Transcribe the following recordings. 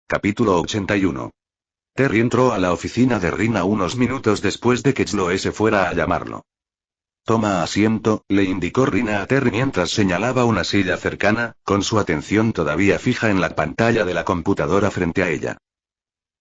Capítulo 81. Terry entró a la oficina de Rina unos minutos después de que Chloe se fuera a llamarlo. Toma asiento, le indicó Rina a Terry mientras señalaba una silla cercana, con su atención todavía fija en la pantalla de la computadora frente a ella.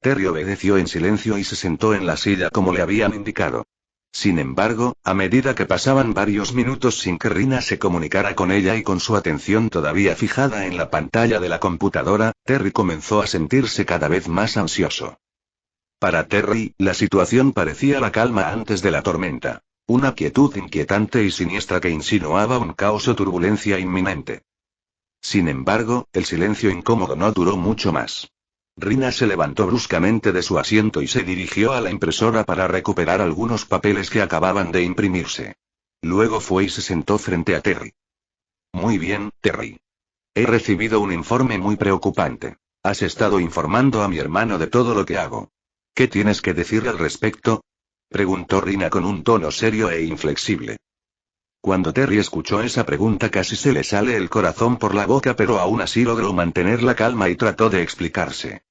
Terry obedeció en silencio y se sentó en la silla como le habían indicado. Sin embargo, a medida que pasaban varios minutos sin que Rina se comunicara con ella y con su atención todavía fijada en la pantalla de la computadora, Terry comenzó a sentirse cada vez más ansioso. Para Terry, la situación parecía la calma antes de la tormenta. Una quietud inquietante y siniestra que insinuaba un caos o turbulencia inminente. Sin embargo, el silencio incómodo no duró mucho más. Rina se levantó bruscamente de su asiento y se dirigió a la impresora para recuperar algunos papeles que acababan de imprimirse. Luego fue y se sentó frente a Terry. Muy bien, Terry. He recibido un informe muy preocupante. Has estado informando a mi hermano de todo lo que hago. ¿Qué tienes que decir al respecto? Preguntó Rina con un tono serio e inflexible. Cuando Terry escuchó esa pregunta casi se le sale el corazón por la boca, pero aún así logró mantener la calma y trató de explicarse.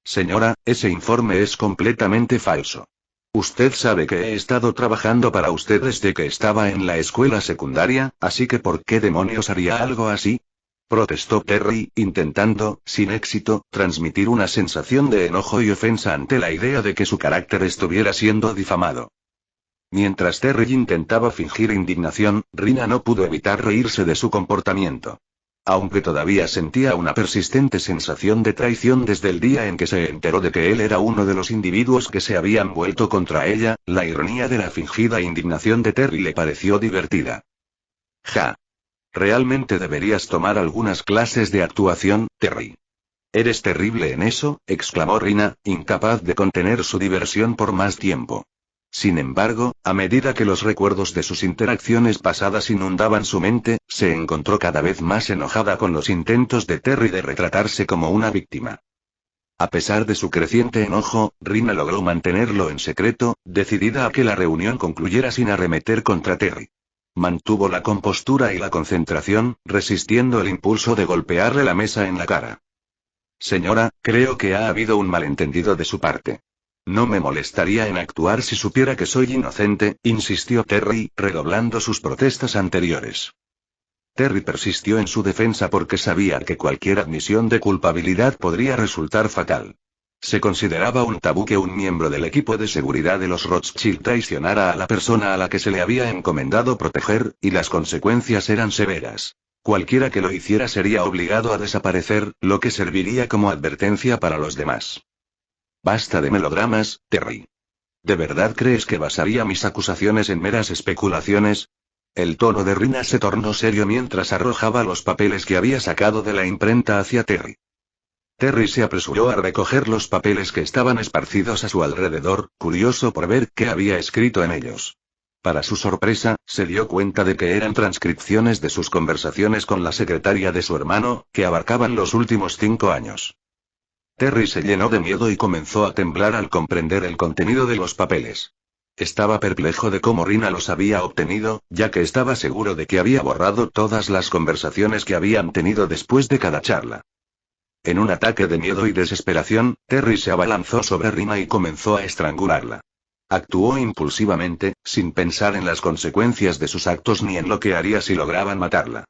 Señora, ese informe es completamente falso. Usted sabe que he estado trabajando para usted desde que estaba en la escuela secundaria, así que ¿por qué demonios haría algo así? Protestó Terry, intentando, sin éxito, transmitir una sensación de enojo y ofensa ante la idea de que su carácter estuviera siendo difamado. Mientras Terry intentaba fingir indignación, Rina no pudo evitar reírse de su comportamiento. Aunque todavía sentía una persistente sensación de traición desde el día en que se enteró de que él era uno de los individuos que se habían vuelto contra ella, la ironía de la fingida indignación de Terry le pareció divertida. Ja. Realmente deberías tomar algunas clases de actuación, Terry. Eres terrible en eso, exclamó Rina, incapaz de contener su diversión por más tiempo. Sin embargo, a medida que los recuerdos de sus interacciones pasadas inundaban su mente, se encontró cada vez más enojada con los intentos de Terry de retratarse como una víctima. A pesar de su creciente enojo, Rina logró mantenerlo en secreto, decidida a que la reunión concluyera sin arremeter contra Terry. Mantuvo la compostura y la concentración, resistiendo el impulso de golpearle la mesa en la cara. Señora, creo que ha habido un malentendido de su parte. No me molestaría en actuar si supiera que soy inocente, insistió Terry, redoblando sus protestas anteriores. Terry persistió en su defensa porque sabía que cualquier admisión de culpabilidad podría resultar fatal. Se consideraba un tabú que un miembro del equipo de seguridad de los Rothschild traicionara a la persona a la que se le había encomendado proteger, y las consecuencias eran severas. Cualquiera que lo hiciera sería obligado a desaparecer, lo que serviría como advertencia para los demás. Basta de melodramas, Terry. ¿De verdad crees que basaría mis acusaciones en meras especulaciones? El tono de Rina se tornó serio mientras arrojaba los papeles que había sacado de la imprenta hacia Terry. Terry se apresuró a recoger los papeles que estaban esparcidos a su alrededor, curioso por ver qué había escrito en ellos. Para su sorpresa, se dio cuenta de que eran transcripciones de sus conversaciones con la secretaria de su hermano, que abarcaban los últimos 5 años. Terry se llenó de miedo y comenzó a temblar al comprender el contenido de los papeles. Estaba perplejo de cómo Rina los había obtenido, ya que estaba seguro de que había borrado todas las conversaciones que habían tenido después de cada charla. En un ataque de miedo y desesperación, Terry se abalanzó sobre Rina y comenzó a estrangularla. Actuó impulsivamente, sin pensar en las consecuencias de sus actos ni en lo que haría si lograban matarla.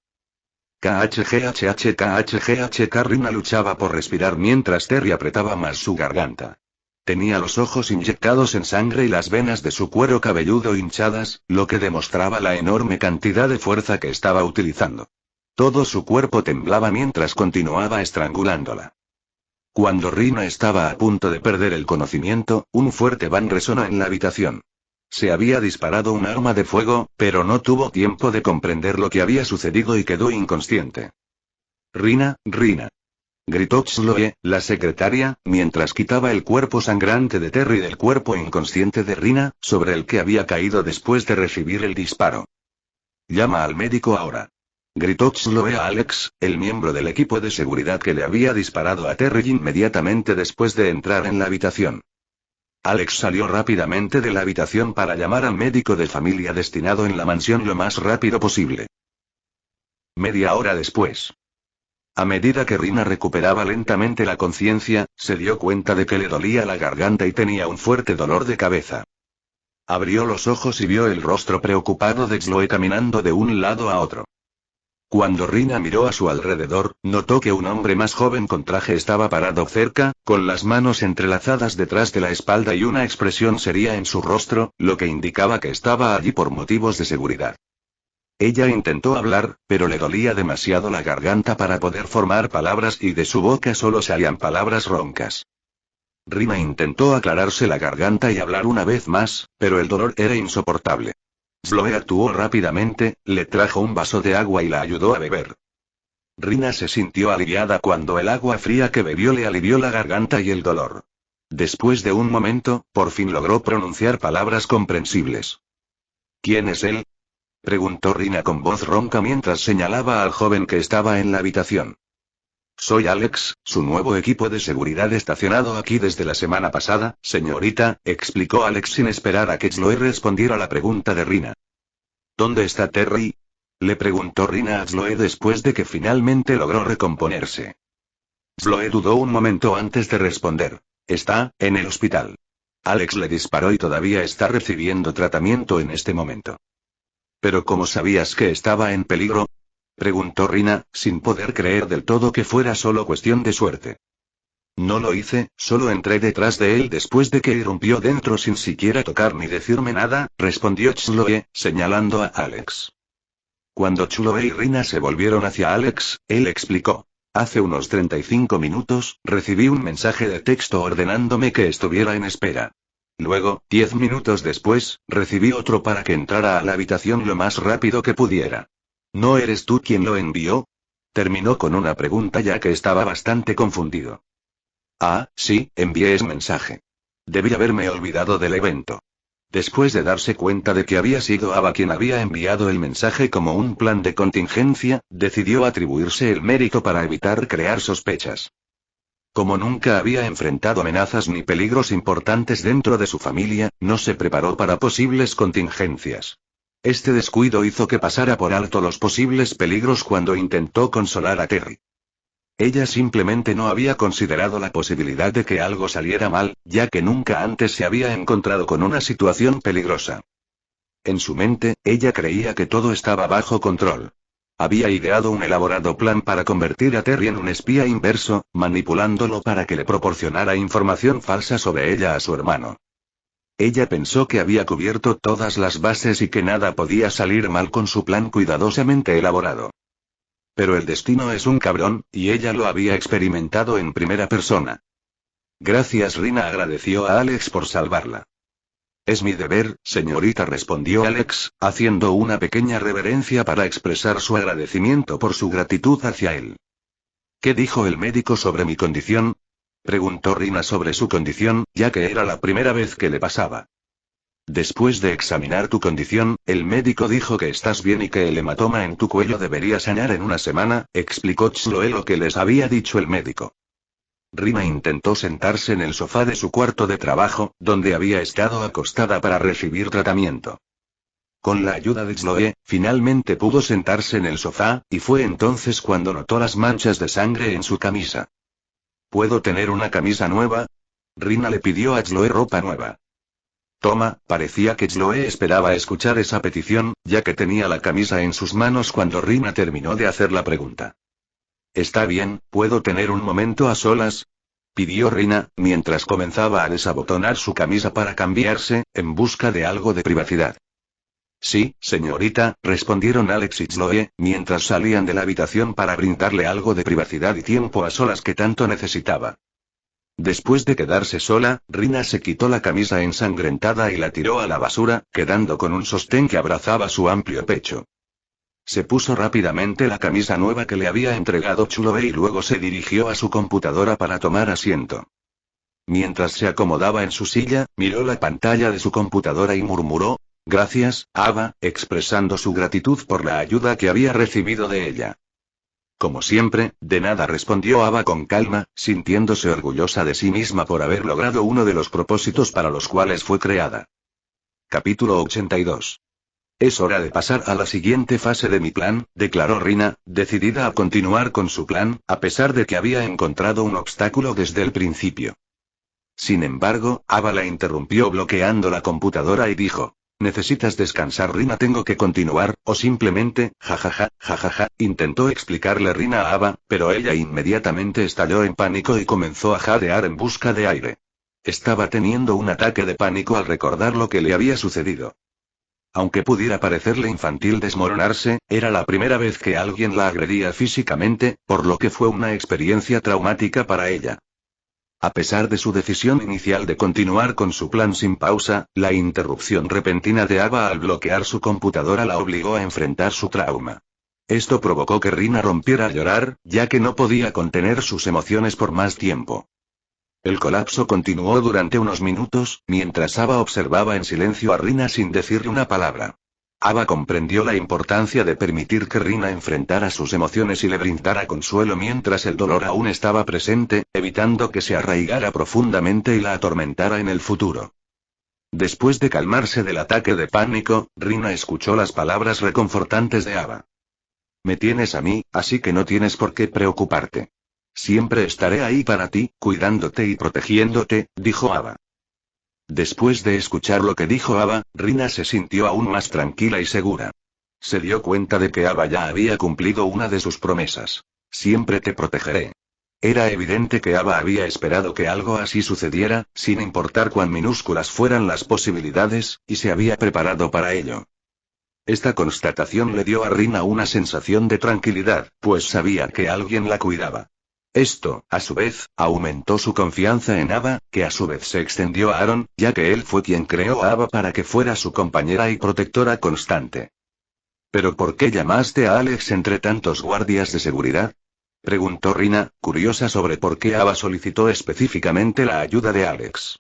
KHGHHKHGHK. Rina luchaba por respirar mientras Terry apretaba más su garganta. Tenía los ojos inyectados en sangre y las venas de su cuero cabelludo hinchadas, lo que demostraba la enorme cantidad de fuerza que estaba utilizando. Todo su cuerpo temblaba mientras continuaba estrangulándola. Cuando Rina estaba a punto de perder el conocimiento, un fuerte bang resonó en la habitación. Se había disparado un arma de fuego, pero no tuvo tiempo de comprender lo que había sucedido y quedó inconsciente. Rina, gritó Chloe, la secretaria, mientras quitaba el cuerpo sangrante de Terry del cuerpo inconsciente de Rina, sobre el que había caído después de recibir el disparo. Llama al médico ahora. Gritó Chloe a Alex, el miembro del equipo de seguridad que le había disparado a Terry inmediatamente después de entrar en la habitación. Alex salió rápidamente de la habitación para llamar al médico de familia destinado en la mansión lo más rápido posible. Media hora después. A medida que Rina recuperaba lentamente la conciencia, se dio cuenta de que le dolía la garganta y tenía un fuerte dolor de cabeza. Abrió los ojos y vio el rostro preocupado de Chloe caminando de un lado a otro. Cuando Rina miró a su alrededor, notó que un hombre más joven con traje estaba parado cerca, con las manos entrelazadas detrás de la espalda y una expresión seria en su rostro, lo que indicaba que estaba allí por motivos de seguridad. Ella intentó hablar, pero le dolía demasiado la garganta para poder formar palabras y de su boca solo salían palabras roncas. Rina intentó aclararse la garganta y hablar una vez más, pero el dolor era insoportable. Chloe actuó rápidamente, le trajo un vaso de agua y la ayudó a beber. Rina se sintió aliviada cuando el agua fría que bebió le alivió la garganta y el dolor. Después de un momento, por fin logró pronunciar palabras comprensibles. ¿Quién es él?, preguntó Rina con voz ronca mientras señalaba al joven que estaba en la habitación. Soy Alex, su nuevo equipo de seguridad estacionado aquí desde la semana pasada, señorita, explicó Alex sin esperar a que Chloe respondiera la pregunta de Rina. ¿Dónde está Terry?, le preguntó Rina a Chloe después de que finalmente logró recomponerse. Chloe dudó un momento antes de responder. Está en el hospital. Alex le disparó y todavía está recibiendo tratamiento en este momento. ¿Pero cómo sabías que estaba en peligro?, preguntó Rina, sin poder creer del todo que fuera solo cuestión de suerte. No lo hice, solo entré detrás de él después de que irrumpió dentro sin siquiera tocar ni decirme nada, respondió Chloe, señalando a Alex. Cuando Chloe y Rina se volvieron hacia Alex, él explicó. Hace unos 35 minutos, recibí un mensaje de texto ordenándome que estuviera en espera. Luego, 10 minutos después, recibí otro para que entrara a la habitación lo más rápido que pudiera. ¿No eres tú quien lo envió?, terminó con una pregunta ya que estaba bastante confundido. Ah, sí, envié ese mensaje. Debí haberme olvidado del evento. Después de darse cuenta de que había sido Ava quien había enviado el mensaje como un plan de contingencia, decidió atribuirse el mérito para evitar crear sospechas. Como nunca había enfrentado amenazas ni peligros importantes dentro de su familia, no se preparó para posibles contingencias. Este descuido hizo que pasara por alto los posibles peligros cuando intentó consolar a Terry. Ella simplemente no había considerado la posibilidad de que algo saliera mal, ya que nunca antes se había encontrado con una situación peligrosa. En su mente, ella creía que todo estaba bajo control. Había ideado un elaborado plan para convertir a Terry en un espía inverso, manipulándolo para que le proporcionara información falsa sobre ella a su hermano. Ella pensó que había cubierto todas las bases y que nada podía salir mal con su plan cuidadosamente elaborado. Pero el destino es un cabrón, y ella lo había experimentado en primera persona. Gracias, Rina agradeció a Alex por salvarla. Es mi deber, señorita, respondió Alex, haciendo una pequeña reverencia para expresar su agradecimiento por su gratitud hacia él. ¿Qué dijo el médico sobre mi condición?, preguntó Rina sobre su condición, ya que era la primera vez que le pasaba. Después de examinar tu condición, el médico dijo que estás bien y que el hematoma en tu cuello debería sanar en una semana, explicó Chloe lo que les había dicho el médico. Rina intentó sentarse en el sofá de su cuarto de trabajo, donde había estado acostada para recibir tratamiento. Con la ayuda de Chloe, finalmente pudo sentarse en el sofá, y fue entonces cuando notó las manchas de sangre en su camisa. ¿Puedo tener una camisa nueva?, Rina le pidió a Chloe ropa nueva. Toma, parecía que Chloe esperaba escuchar esa petición, ya que tenía la camisa en sus manos cuando Rina terminó de hacer la pregunta. Está bien, ¿puedo tener un momento a solas?, pidió Rina, mientras comenzaba a desabotonar su camisa para cambiarse, en busca de algo de privacidad. Sí, señorita, respondieron Alex y Chloe, mientras salían de la habitación para brindarle algo de privacidad y tiempo a solas que tanto necesitaba. Después de quedarse sola, Rina se quitó la camisa ensangrentada y la tiró a la basura, quedando con un sostén que abrazaba su amplio pecho. Se puso rápidamente la camisa nueva que le había entregado Chloe y luego se dirigió a su computadora para tomar asiento. Mientras se acomodaba en su silla, miró la pantalla de su computadora y murmuró, «Gracias, Ava», expresando su gratitud por la ayuda que había recibido de ella. Como siempre, de nada, respondió Ava con calma, sintiéndose orgullosa de sí misma por haber logrado uno de los propósitos para los cuales fue creada. Capítulo 82. Es hora de pasar a la siguiente fase de mi plan, declaró Rina, decidida a continuar con su plan, a pesar de que había encontrado un obstáculo desde el principio. Sin embargo, Ava la interrumpió bloqueando la computadora y dijo: «Necesitas descansar, Rina, tengo que continuar, o simplemente, jajaja, jajaja», intentó explicarle Rina a Ava, pero ella inmediatamente estalló en pánico y comenzó a jadear en busca de aire. Estaba teniendo un ataque de pánico al recordar lo que le había sucedido. Aunque pudiera parecerle infantil desmoronarse, era la primera vez que alguien la agredía físicamente, por lo que fue una experiencia traumática para ella. A pesar de su decisión inicial de continuar con su plan sin pausa, la interrupción repentina de Ava al bloquear su computadora la obligó a enfrentar su trauma. Esto provocó que Rina rompiera a llorar, ya que no podía contener sus emociones por más tiempo. El colapso continuó durante unos minutos, mientras Ava observaba en silencio a Rina sin decirle una palabra. Ava comprendió la importancia de permitir que Rina enfrentara sus emociones y le brindara consuelo mientras el dolor aún estaba presente, evitando que se arraigara profundamente y la atormentara en el futuro. Después de calmarse del ataque de pánico, Rina escuchó las palabras reconfortantes de Ava. «Me tienes a mí, así que no tienes por qué preocuparte. Siempre estaré ahí para ti, cuidándote y protegiéndote», dijo Ava. Después de escuchar lo que dijo Ava, Rina se sintió aún más tranquila y segura. Se dio cuenta de que Ava ya había cumplido una de sus promesas. «Siempre te protegeré». Era evidente que Ava había esperado que algo así sucediera, sin importar cuán minúsculas fueran las posibilidades, y se había preparado para ello. Esta constatación le dio a Rina una sensación de tranquilidad, pues sabía que alguien la cuidaba. Esto, a su vez, aumentó su confianza en Ava, que a su vez se extendió a Aaron, ya que él fue quien creó a Ava para que fuera su compañera y protectora constante. «¿Pero por qué llamaste a Alex entre tantos guardias de seguridad?», preguntó Rina, curiosa sobre por qué Ava solicitó específicamente la ayuda de Alex.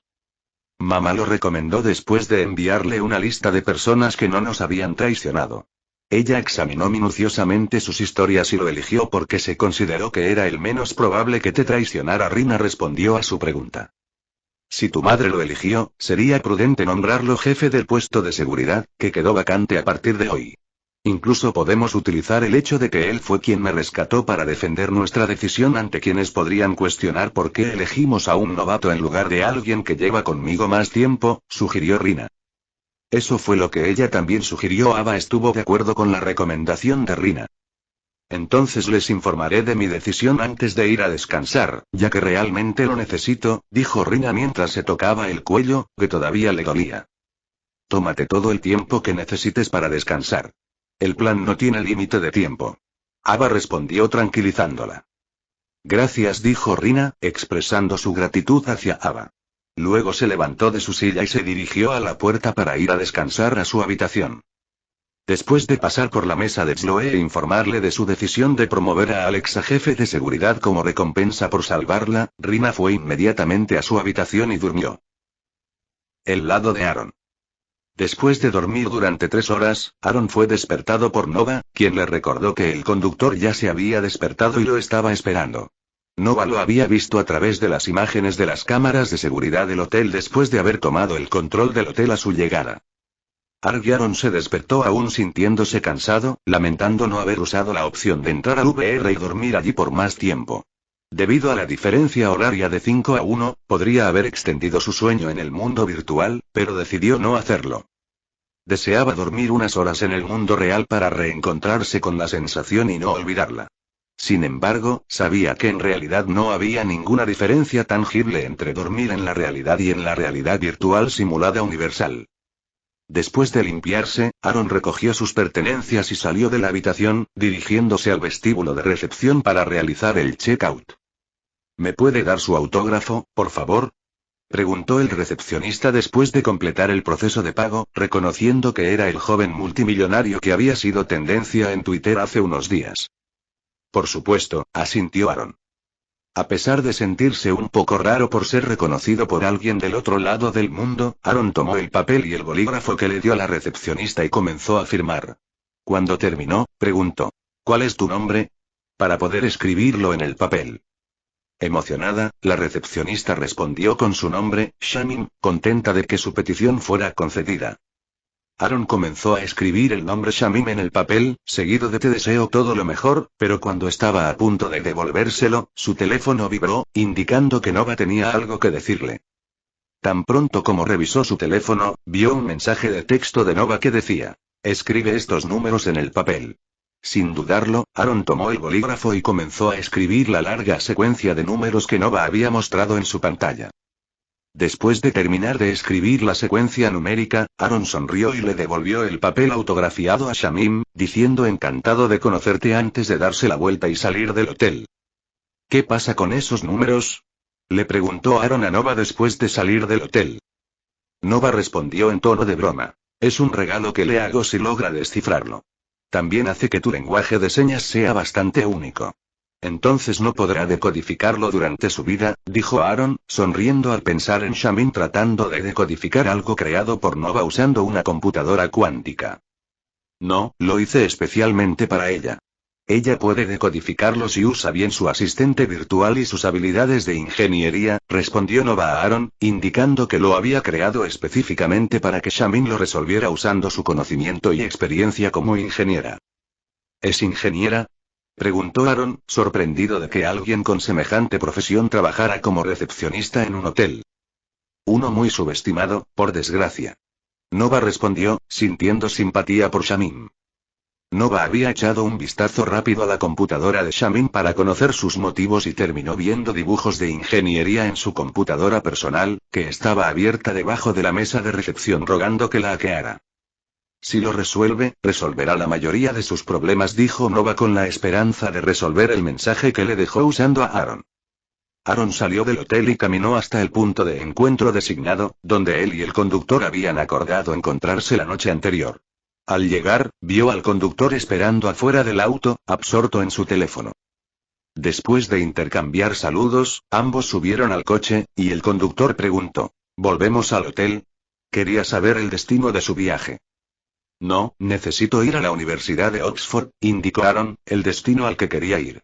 «Mamá lo recomendó después de enviarle una lista de personas que no nos habían traicionado. Ella examinó minuciosamente sus historias y lo eligió porque se consideró que era el menos probable que te traicionara». Rina respondió a su pregunta. «Si tu madre lo eligió, sería prudente nombrarlo jefe del puesto de seguridad, que quedó vacante a partir de hoy. Incluso podemos utilizar el hecho de que él fue quien me rescató para defender nuestra decisión ante quienes podrían cuestionar por qué elegimos a un novato en lugar de alguien que lleva conmigo más tiempo», sugirió Rina. Eso fue lo que ella también sugirió. Ava estuvo de acuerdo con la recomendación de Rina. «Entonces les informaré de mi decisión antes de ir a descansar, ya que realmente lo necesito», dijo Rina mientras se tocaba el cuello, que todavía le dolía. «Tómate todo el tiempo que necesites para descansar. El plan no tiene límite de tiempo». Ava respondió tranquilizándola. «Gracias», dijo Rina, expresando su gratitud hacia Ava. Luego se levantó de su silla y se dirigió a la puerta para ir a descansar a su habitación. Después de pasar por la mesa de Chloe e informarle de su decisión de promover a Alex a jefe de seguridad como recompensa por salvarla, Rina fue inmediatamente a su habitación y durmió. El lado de Aaron. Después de dormir durante 3 horas, Aaron fue despertado por Nova, quien le recordó que el conductor ya se había despertado y lo estaba esperando. Nova lo había visto a través de las imágenes de las cámaras de seguridad del hotel después de haber tomado el control del hotel a su llegada. Aaron se despertó aún sintiéndose cansado, lamentando no haber usado la opción de entrar al VR y dormir allí por más tiempo. Debido a la diferencia horaria de 5-1, podría haber extendido su sueño en el mundo virtual, pero decidió no hacerlo. Deseaba dormir unas horas en el mundo real para reencontrarse con la sensación y no olvidarla. Sin embargo, sabía que en realidad no había ninguna diferencia tangible entre dormir en la realidad y en la realidad virtual simulada universal. Después de limpiarse, Aaron recogió sus pertenencias y salió de la habitación, dirigiéndose al vestíbulo de recepción para realizar el check-out. ¿Me puede dar su autógrafo, por favor?, preguntó el recepcionista después de completar el proceso de pago, reconociendo que era el joven multimillonario que había sido tendencia en Twitter hace unos días. «Por supuesto», asintió Aaron. A pesar de sentirse un poco raro por ser reconocido por alguien del otro lado del mundo, Aaron tomó el papel y el bolígrafo que le dio la recepcionista y comenzó a firmar. Cuando terminó, preguntó: «¿Cuál es tu nombre?», para poder escribirlo en el papel. Emocionada, la recepcionista respondió con su nombre, Shamim, contenta de que su petición fuera concedida. Aaron comenzó a escribir el nombre Shamim en el papel, seguido de "te deseo todo lo mejor", pero cuando estaba a punto de devolvérselo, su teléfono vibró, indicando que Nova tenía algo que decirle. Tan pronto como revisó su teléfono, vio un mensaje de texto de Nova que decía: "Escribe estos números en el papel". Sin dudarlo, Aaron tomó el bolígrafo y comenzó a escribir la larga secuencia de números que Nova había mostrado en su pantalla. Después de terminar de escribir la secuencia numérica, Aaron sonrió y le devolvió el papel autografiado a Shamim, diciendo: "Encantado de conocerte", antes de darse la vuelta y salir del hotel. ¿Qué pasa con esos números?, le preguntó Aaron a Nova después de salir del hotel. Nova respondió en tono de broma: "Es un regalo que le hago si logra descifrarlo. También hace que tu lenguaje de señas sea bastante único. Entonces no podrá decodificarlo durante su vida", dijo Aaron, sonriendo al pensar en Shamim tratando de decodificar algo creado por Nova usando una computadora cuántica. "No, lo hice especialmente para ella. Ella puede decodificarlo si usa bien su asistente virtual y sus habilidades de ingeniería", respondió Nova a Aaron, indicando que lo había creado específicamente para que Shamim lo resolviera usando su conocimiento y experiencia como ingeniera. ¿Es ingeniera?, preguntó Aaron, sorprendido de que alguien con semejante profesión trabajara como recepcionista en un hotel. "Uno muy subestimado, por desgracia", Nova respondió, sintiendo simpatía por Shamim. Nova había echado un vistazo rápido a la computadora de Shamim para conocer sus motivos y terminó viendo dibujos de ingeniería en su computadora personal, que estaba abierta debajo de la mesa de recepción rogando que la hackeara. "Si lo resuelve, resolverá la mayoría de sus problemas", dijo Nova con la esperanza de resolver el mensaje que le dejó usando a Aaron. Aaron salió del hotel y caminó hasta el punto de encuentro designado, donde él y el conductor habían acordado encontrarse la noche anterior. Al llegar, vio al conductor esperando afuera del auto, absorto en su teléfono. Después de intercambiar saludos, ambos subieron al coche, y el conductor preguntó: "¿Volvemos al hotel?". Quería saber el destino de su viaje. "No, necesito ir a la Universidad de Oxford", indicó Aaron, el destino al que quería ir.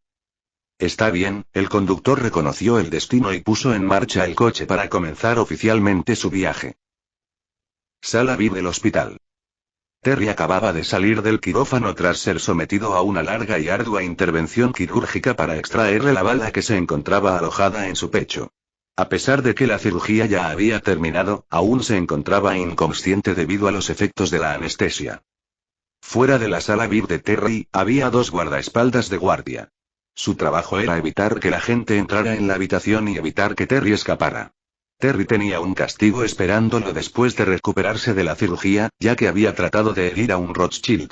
"Está bien", el conductor reconoció el destino y puso en marcha el coche para comenzar oficialmente su viaje. Sala VIP del hospital. Terry acababa de salir del quirófano tras ser sometido a una larga y ardua intervención quirúrgica para extraerle la bala que se encontraba alojada en su pecho. A pesar de que la cirugía ya había terminado, aún se encontraba inconsciente debido a los efectos de la anestesia. Fuera de la sala VIP de Terry, había 2 guardaespaldas de guardia. Su trabajo era evitar que la gente entrara en la habitación y evitar que Terry escapara. Terry tenía un castigo esperándolo después de recuperarse de la cirugía, ya que había tratado de herir a un Rothschild.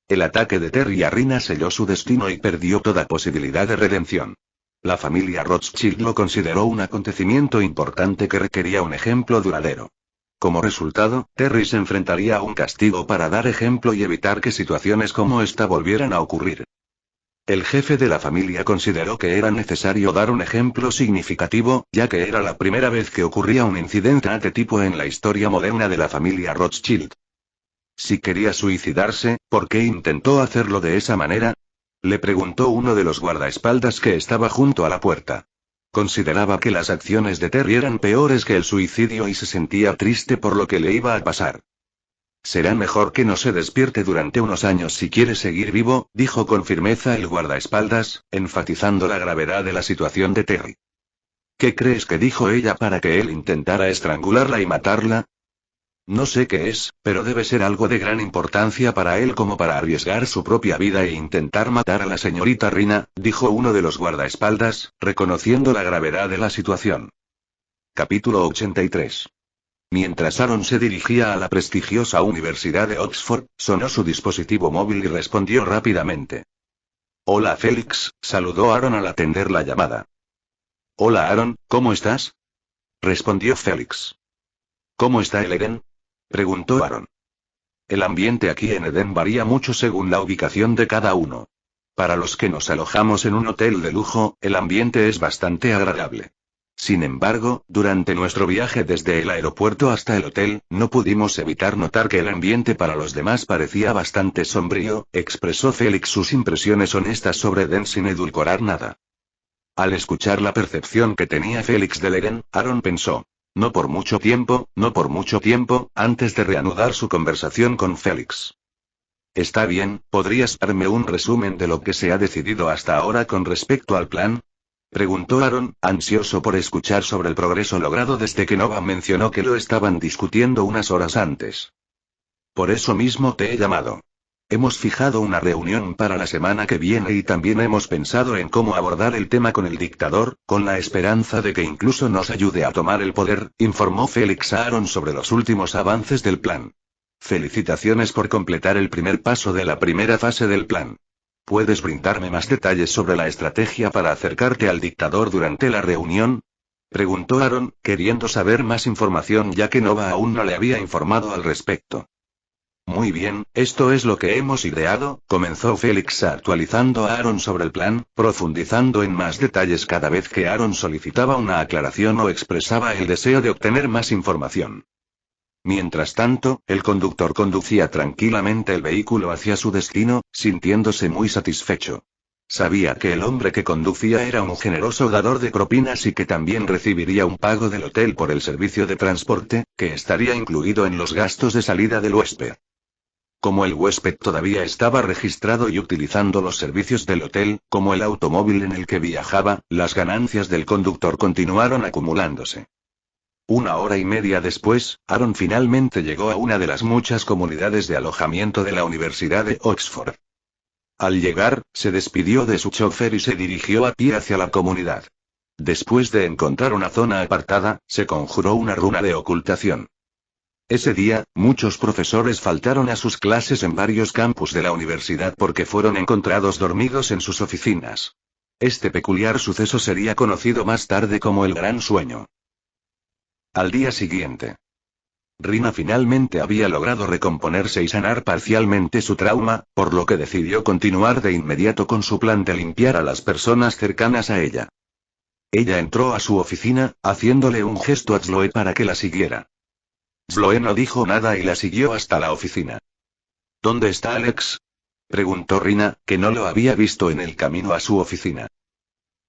El ataque de Terry a Rina selló su destino y perdió toda posibilidad de redención. La familia Rothschild lo consideró un acontecimiento importante que requería un ejemplo duradero. Como resultado, Terry se enfrentaría a un castigo para dar ejemplo y evitar que situaciones como esta volvieran a ocurrir. El jefe de la familia consideró que era necesario dar un ejemplo significativo, ya que era la primera vez que ocurría un incidente de este tipo en la historia moderna de la familia Rothschild. Si quería suicidarse, ¿por qué intentó hacerlo de esa manera?, le preguntó uno de los guardaespaldas que estaba junto a la puerta. Consideraba que las acciones de Terry eran peores que el suicidio y se sentía triste por lo que le iba a pasar. «Será mejor que no se despierte durante unos años si quiere seguir vivo», dijo con firmeza el guardaespaldas, enfatizando la gravedad de la situación de Terry. «¿Qué crees que dijo ella para que él intentara estrangularla y matarla?». «No sé qué es, pero debe ser algo de gran importancia para él como para arriesgar su propia vida e intentar matar a la señorita Rina», dijo uno de los guardaespaldas, reconociendo la gravedad de la situación. Capítulo 83. Mientras Aaron se dirigía a la prestigiosa Universidad de Oxford, sonó su dispositivo móvil y respondió rápidamente. «Hola Félix», saludó Aaron al atender la llamada. «Hola Aaron, ¿cómo estás?», respondió Félix. «¿Cómo está el Eden?», preguntó Aaron. El ambiente aquí en Eden varía mucho según la ubicación de cada uno. Para los que nos alojamos en un hotel de lujo, el ambiente es bastante agradable. Sin embargo, durante nuestro viaje desde el aeropuerto hasta el hotel, no pudimos evitar notar que el ambiente para los demás parecía bastante sombrío», expresó Félix sus impresiones honestas sobre Eden sin edulcorar nada. Al escuchar la percepción que tenía Félix del Eden, Aaron pensó. No por mucho tiempo, no por mucho tiempo, antes de reanudar su conversación con Félix. Está bien, ¿podrías darme un resumen de lo que se ha decidido hasta ahora con respecto al plan? Preguntó Aaron, ansioso por escuchar sobre el progreso logrado desde que Nova mencionó que lo estaban discutiendo unas horas antes. Por eso mismo te he llamado. Hemos fijado una reunión para la semana que viene y también hemos pensado en cómo abordar el tema con el dictador, con la esperanza de que incluso nos ayude a tomar el poder, informó Félix a Aaron sobre los últimos avances del plan. Felicitaciones por completar el primer paso de la primera fase del plan. ¿Puedes brindarme más detalles sobre la estrategia para acercarte al dictador durante la reunión? Preguntó Aaron, queriendo saber más información ya que Nova aún no le había informado al respecto. Muy bien, esto es lo que hemos ideado, comenzó Félix actualizando a Aaron sobre el plan, profundizando en más detalles cada vez que Aaron solicitaba una aclaración o expresaba el deseo de obtener más información. Mientras tanto, el conductor conducía tranquilamente el vehículo hacia su destino, sintiéndose muy satisfecho. Sabía que el hombre que conducía era un generoso dador de propinas y que también recibiría un pago del hotel por el servicio de transporte, que estaría incluido en los gastos de salida del huésped. Como el huésped todavía estaba registrado y utilizando los servicios del hotel, como el automóvil en el que viajaba, las ganancias del conductor continuaron acumulándose. 1 hora y media después, Aaron finalmente llegó a una de las muchas comunidades de alojamiento de la Universidad de Oxford. Al llegar, se despidió de su chofer y se dirigió a pie hacia la comunidad. Después de encontrar una zona apartada, se conjuró una runa de ocultación. Ese día, muchos profesores faltaron a sus clases en varios campus de la universidad porque fueron encontrados dormidos en sus oficinas. Este peculiar suceso sería conocido más tarde como el Gran Sueño. Al día siguiente, Rina finalmente había logrado recomponerse y sanar parcialmente su trauma, por lo que decidió continuar de inmediato con su plan de limpiar a las personas cercanas a ella. Ella entró a su oficina, haciéndole un gesto a Chloe para que la siguiera. Chloe no dijo nada y la siguió hasta la oficina. ¿Dónde está Alex?, preguntó Rina, que no lo había visto en el camino a su oficina.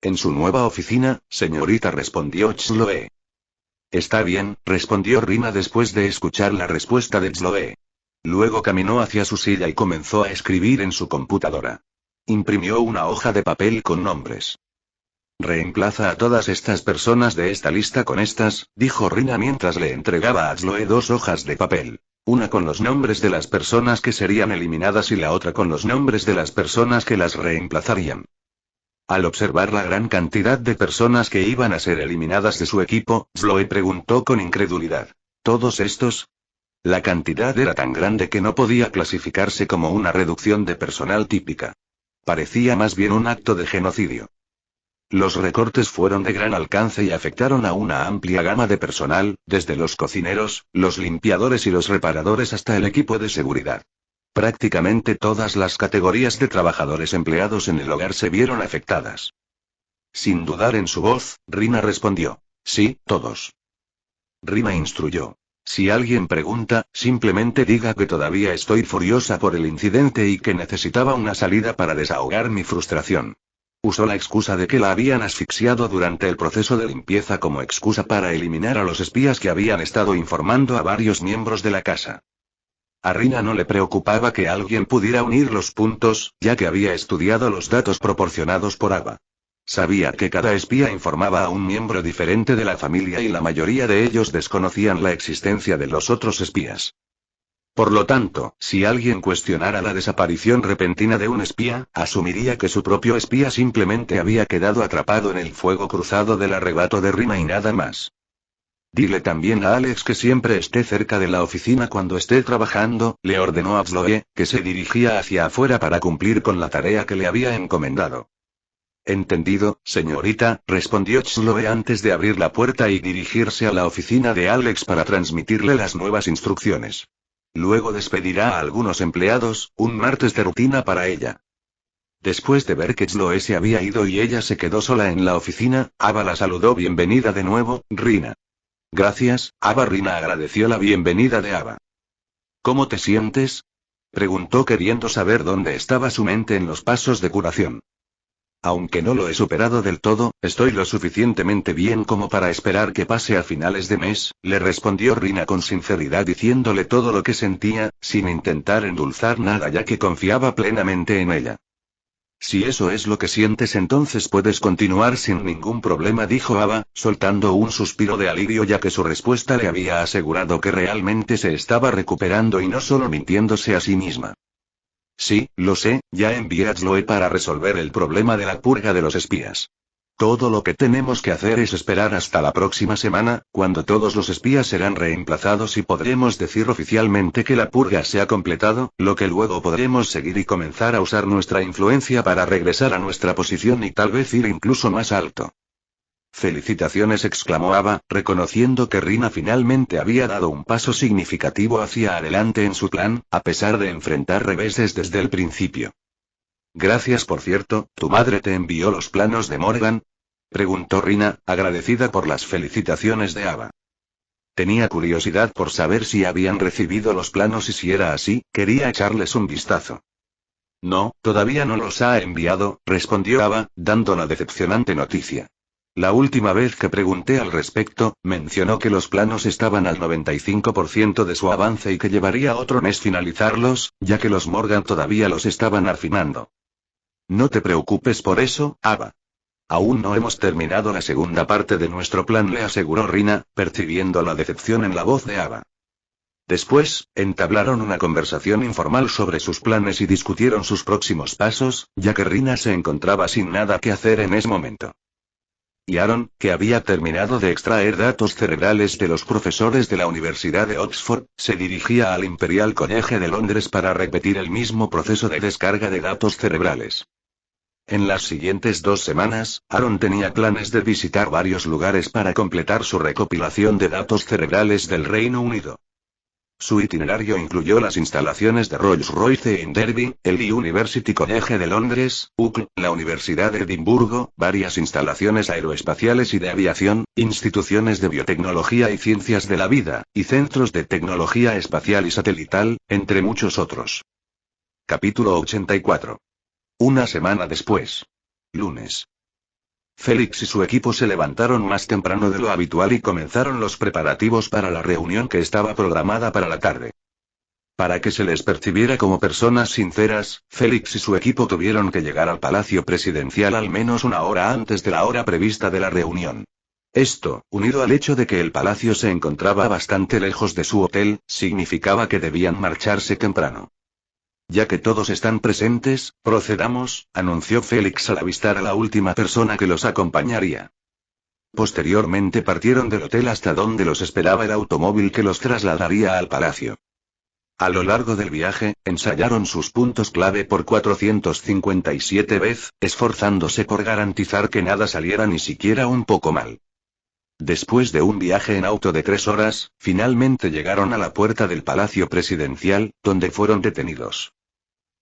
En su nueva oficina, señorita, respondió Chloe. Está bien, respondió Rina después de escuchar la respuesta de Chloe. Luego caminó hacia su silla y comenzó a escribir en su computadora. Imprimió una hoja de papel con nombres. Reemplaza a todas estas personas de esta lista con estas, dijo Rina mientras le entregaba a Chloe 2 hojas de papel. Una con los nombres de las personas que serían eliminadas y la otra con los nombres de las personas que las reemplazarían. Al observar la gran cantidad de personas que iban a ser eliminadas de su equipo, Chloe preguntó con incredulidad. ¿Todos estos? La cantidad era tan grande que no podía clasificarse como una reducción de personal típica. Parecía más bien un acto de genocidio. Los recortes fueron de gran alcance y afectaron a una amplia gama de personal, desde los cocineros, los limpiadores y los reparadores hasta el equipo de seguridad. Prácticamente todas las categorías de trabajadores empleados en el hogar se vieron afectadas. Sin dudar en su voz, Rina respondió. Sí, todos. Rina instruyó. Si alguien pregunta, simplemente diga que todavía estoy furiosa por el incidente y que necesitaba una salida para desahogar mi frustración. Usó la excusa de que la habían asfixiado durante el proceso de limpieza como excusa para eliminar a los espías que habían estado informando a varios miembros de la casa. A Rina no le preocupaba que alguien pudiera unir los puntos, ya que había estudiado los datos proporcionados por Ava. Sabía que cada espía informaba a un miembro diferente de la familia y la mayoría de ellos desconocían la existencia de los otros espías. Por lo tanto, si alguien cuestionara la desaparición repentina de un espía, asumiría que su propio espía simplemente había quedado atrapado en el fuego cruzado del arrebato de Rina y nada más. Dile también a Alex que siempre esté cerca de la oficina cuando esté trabajando, le ordenó a Chloe, que se dirigía hacia afuera para cumplir con la tarea que le había encomendado. Entendido, señorita, respondió Chloe antes de abrir la puerta y dirigirse a la oficina de Alex para transmitirle las nuevas instrucciones. Luego despedirá a algunos empleados, un martes de rutina para ella. Después de ver que Chloe se había ido y ella se quedó sola en la oficina, Ava la saludó. Bienvenida de nuevo, Rina. Gracias, Ava. Rina agradeció la bienvenida de Ava. ¿Cómo te sientes?, preguntó queriendo saber dónde estaba su mente en los pasos de curación. Aunque no lo he superado del todo, estoy lo suficientemente bien como para esperar que pase a finales de mes, le respondió Rina con sinceridad diciéndole todo lo que sentía, sin intentar endulzar nada ya que confiaba plenamente en ella. Si eso es lo que sientes entonces puedes continuar sin ningún problema, dijo Ava, soltando un suspiro de alivio ya que su respuesta le había asegurado que realmente se estaba recuperando y no solo mintiéndose a sí misma. Sí, lo sé, ya envié a Chloe para resolver el problema de la purga de los espías. Todo lo que tenemos que hacer es esperar hasta la próxima semana, cuando todos los espías serán reemplazados y podremos decir oficialmente que la purga se ha completado, lo que luego podremos seguir y comenzar a usar nuestra influencia para regresar a nuestra posición y tal vez ir incluso más alto. Felicitaciones, exclamó Ava, reconociendo que Rina finalmente había dado un paso significativo hacia adelante en su plan, a pesar de enfrentar reveses desde el principio. Gracias, por cierto, ¿tu madre te envió los planos de Morgan? Preguntó Rina, agradecida por las felicitaciones de Ava. Tenía curiosidad por saber si habían recibido los planos y si era así, quería echarles un vistazo. No, todavía no los ha enviado, respondió Ava, dando la decepcionante noticia. La última vez que pregunté al respecto, mencionó que los planos estaban al 95% de su avance y que llevaría otro mes finalizarlos, ya que los Morgan todavía los estaban afinando. No te preocupes por eso, Ava. Aún no hemos terminado la segunda parte de nuestro plan, le aseguró Rina, percibiendo la decepción en la voz de Ava. Después, entablaron una conversación informal sobre sus planes y discutieron sus próximos pasos, ya que Rina se encontraba sin nada que hacer en ese momento. Y Aaron, que había terminado de extraer datos cerebrales de los profesores de la Universidad de Oxford, se dirigía al Imperial College de Londres para repetir el mismo proceso de descarga de datos cerebrales. En las siguientes 2 semanas, Aaron tenía planes de visitar varios lugares para completar su recopilación de datos cerebrales del Reino Unido. Su itinerario incluyó las instalaciones de Rolls-Royce en Derby, el University College de Londres, UCL, la Universidad de Edimburgo, varias instalaciones aeroespaciales y de aviación, instituciones de biotecnología y ciencias de la vida, y centros de tecnología espacial y satelital, entre muchos otros. Capítulo 84. Una semana después. Lunes. Félix y su equipo se levantaron más temprano de lo habitual y comenzaron los preparativos para la reunión que estaba programada para la tarde. Para que se les percibiera como personas sinceras, Félix y su equipo tuvieron que llegar al Palacio Presidencial al menos una hora antes de la hora prevista de la reunión. Esto, unido al hecho de que el palacio se encontraba bastante lejos de su hotel, significaba que debían marcharse temprano. Ya que todos están presentes, procedamos, anunció Félix al avistar a la última persona que los acompañaría. Posteriormente partieron del hotel hasta donde los esperaba el automóvil que los trasladaría al palacio. A lo largo del viaje, ensayaron sus puntos clave por 457 veces, esforzándose por garantizar que nada saliera ni siquiera un poco mal. Después de un viaje en auto de 3 horas, finalmente llegaron a la puerta del Palacio Presidencial, donde fueron detenidos.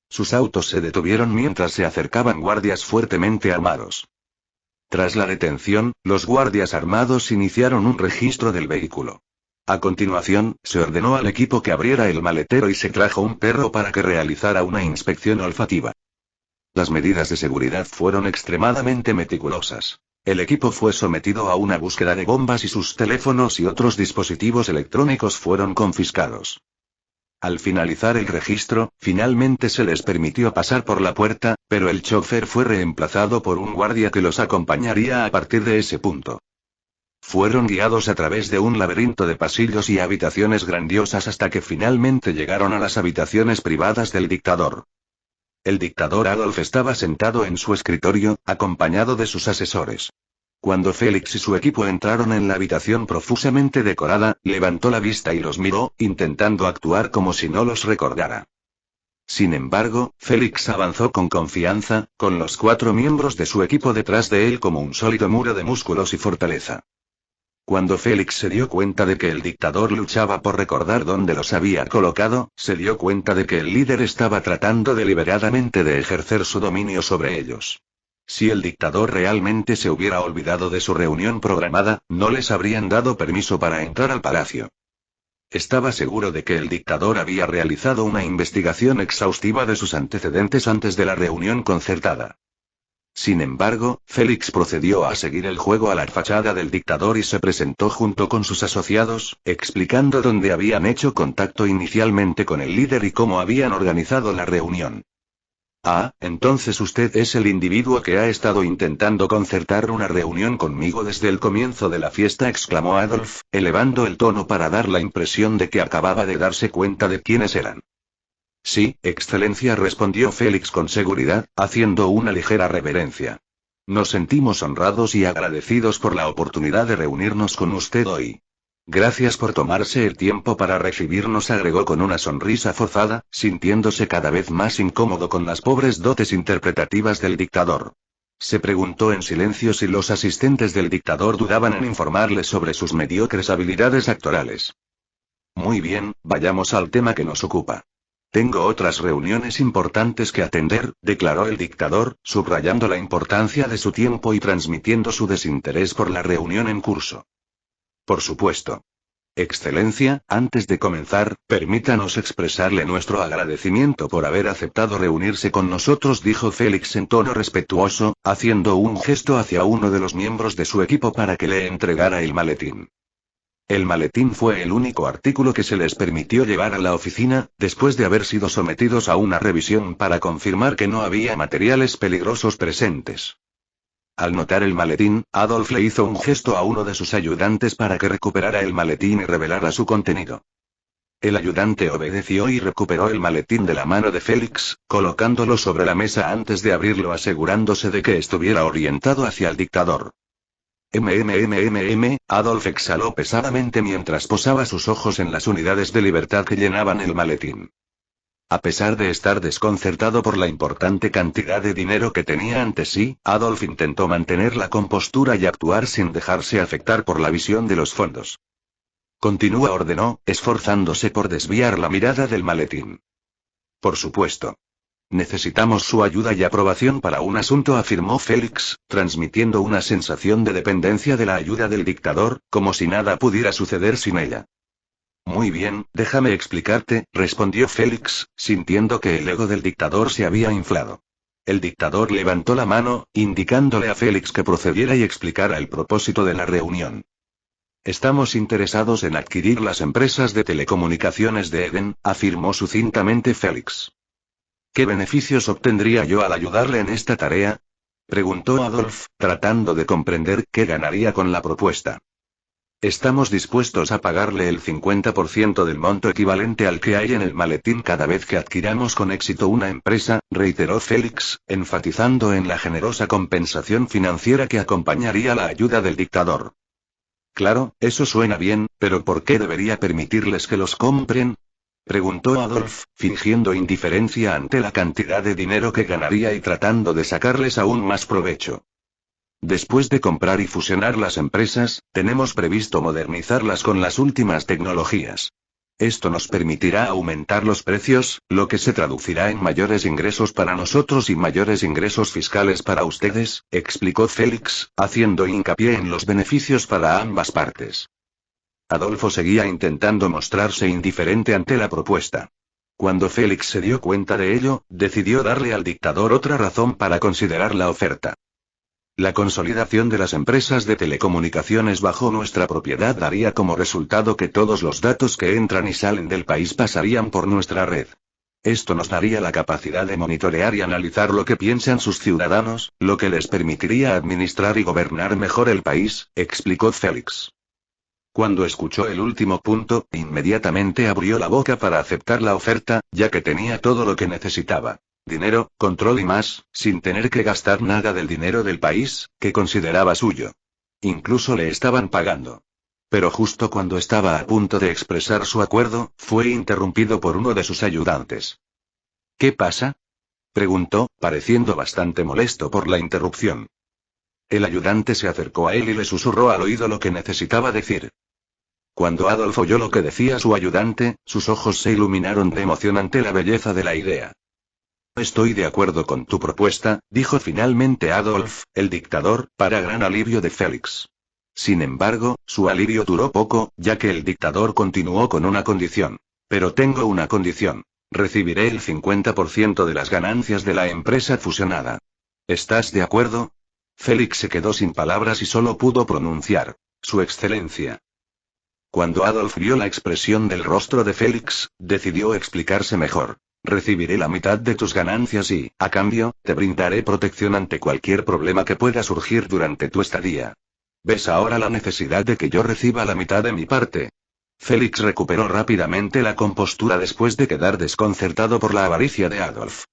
Sus autos se detuvieron mientras se acercaban guardias fuertemente armados. Tras la detención, los guardias armados iniciaron un registro del vehículo. A continuación, se ordenó al equipo que abriera el maletero y se trajo un perro para que realizara una inspección olfativa. Las medidas de seguridad fueron extremadamente meticulosas. El equipo fue sometido a una búsqueda de bombas y sus teléfonos y otros dispositivos electrónicos fueron confiscados. Al finalizar el registro, finalmente se les permitió pasar por la puerta, pero el chofer fue reemplazado por un guardia que los acompañaría a partir de ese punto. Fueron guiados a través de un laberinto de pasillos y habitaciones grandiosas hasta que finalmente llegaron a las habitaciones privadas del dictador. El dictador Adolf estaba sentado en su escritorio, acompañado de sus asesores. Cuando Félix y su equipo entraron en la habitación profusamente decorada, levantó la vista y los miró, intentando actuar como si no los recordara. Sin embargo, Félix avanzó con confianza, con los 4 miembros de su equipo detrás de él como un sólido muro de músculos y fortaleza. Cuando Félix se dio cuenta de que el dictador luchaba por recordar dónde los había colocado, se dio cuenta de que el líder estaba tratando deliberadamente de ejercer su dominio sobre ellos. Si el dictador realmente se hubiera olvidado de su reunión programada, no les habrían dado permiso para entrar al palacio. Estaba seguro de que el dictador había realizado una investigación exhaustiva de sus antecedentes antes de la reunión concertada. Sin embargo, Félix procedió a seguir el juego a la fachada del dictador y se presentó junto con sus asociados, explicando dónde habían hecho contacto inicialmente con el líder y cómo habían organizado la reunión. Ah, entonces usted es el individuo que ha estado intentando concertar una reunión conmigo desde el comienzo de la fiesta, exclamó Adolf, elevando el tono para dar la impresión de que acababa de darse cuenta de quiénes eran. Sí, Excelencia, respondió Félix con seguridad, haciendo una ligera reverencia. Nos sentimos honrados y agradecidos por la oportunidad de reunirnos con usted hoy. Gracias por tomarse el tiempo para recibirnos, agregó con una sonrisa forzada, sintiéndose cada vez más incómodo con las pobres dotes interpretativas del dictador. Se preguntó en silencio si los asistentes del dictador dudaban en informarle sobre sus mediocres habilidades actorales. Muy bien, vayamos al tema que nos ocupa. Tengo otras reuniones importantes que atender, declaró el dictador, subrayando la importancia de su tiempo y transmitiendo su desinterés por la reunión en curso. Por supuesto. Excelencia, antes de comenzar, permítanos expresarle nuestro agradecimiento por haber aceptado reunirse con nosotros, dijo Félix en tono respetuoso, haciendo un gesto hacia uno de los miembros de su equipo para que le entregara el maletín. El maletín fue el único artículo que se les permitió llevar a la oficina, después de haber sido sometidos a una revisión para confirmar que no había materiales peligrosos presentes. Al notar el maletín, Adolf le hizo un gesto a uno de sus ayudantes para que recuperara el maletín y revelara su contenido. El ayudante obedeció y recuperó el maletín de la mano de Félix, colocándolo sobre la mesa antes de abrirlo, asegurándose de que estuviera orientado hacia el dictador. Adolf exhaló pesadamente mientras posaba sus ojos en las unidades de libertad que llenaban el maletín. A pesar de estar desconcertado por la importante cantidad de dinero que tenía ante sí, Adolf intentó mantener la compostura y actuar sin dejarse afectar por la visión de los fondos. Continúa, ordenó, esforzándose por desviar la mirada del maletín. Por supuesto. Necesitamos su ayuda y aprobación para un asunto, afirmó Félix, transmitiendo una sensación de dependencia de la ayuda del dictador, como si nada pudiera suceder sin ella. Muy bien, déjame explicarte, respondió Félix, sintiendo que el ego del dictador se había inflado. El dictador levantó la mano, indicándole a Félix que procediera y explicara el propósito de la reunión. Estamos interesados en adquirir las empresas de telecomunicaciones de Eden, afirmó sucintamente Félix. ¿Qué beneficios obtendría yo al ayudarle en esta tarea?, preguntó Adolf, tratando de comprender qué ganaría con la propuesta. Estamos dispuestos a pagarle el 50% del monto equivalente al que hay en el maletín cada vez que adquiramos con éxito una empresa, reiteró Félix, enfatizando en la generosa compensación financiera que acompañaría la ayuda del dictador. Claro, eso suena bien, pero ¿por qué debería permitirles que los compren?, preguntó Adolf, fingiendo indiferencia ante la cantidad de dinero que ganaría y tratando de sacarles aún más provecho. Después de comprar y fusionar las empresas, tenemos previsto modernizarlas con las últimas tecnologías. Esto nos permitirá aumentar los precios, lo que se traducirá en mayores ingresos para nosotros y mayores ingresos fiscales para ustedes, explicó Félix, haciendo hincapié en los beneficios para ambas partes. Adolfo seguía intentando mostrarse indiferente ante la propuesta. Cuando Félix se dio cuenta de ello, decidió darle al dictador otra razón para considerar la oferta. La consolidación de las empresas de telecomunicaciones bajo nuestra propiedad daría como resultado que todos los datos que entran y salen del país pasarían por nuestra red. Esto nos daría la capacidad de monitorear y analizar lo que piensan sus ciudadanos, lo que les permitiría administrar y gobernar mejor el país, explicó Félix. Cuando escuchó el último punto, inmediatamente abrió la boca para aceptar la oferta, ya que tenía todo lo que necesitaba. Dinero, control y más, sin tener que gastar nada del dinero del país, que consideraba suyo. Incluso le estaban pagando. Pero justo cuando estaba a punto de expresar su acuerdo, fue interrumpido por uno de sus ayudantes. ¿Qué pasa?, preguntó, pareciendo bastante molesto por la interrupción. El ayudante se acercó a él y le susurró al oído lo que necesitaba decir. Cuando Adolf oyó lo que decía su ayudante, sus ojos se iluminaron de emoción ante la belleza de la idea. Estoy de acuerdo con tu propuesta, dijo finalmente Adolf, el dictador, para gran alivio de Félix. Sin embargo, su alivio duró poco, ya que el dictador continuó con una condición. Pero tengo una condición. Recibiré el 50% de las ganancias de la empresa fusionada. ¿Estás de acuerdo? Félix se quedó sin palabras y solo pudo pronunciar: Su Excelencia. Cuando Adolf vio la expresión del rostro de Félix, decidió explicarse mejor. Recibiré la mitad de tus ganancias y, a cambio, te brindaré protección ante cualquier problema que pueda surgir durante tu estadía. ¿Ves ahora la necesidad de que yo reciba la mitad de mi parte? Félix recuperó rápidamente la compostura después de quedar desconcertado por la avaricia de Adolf.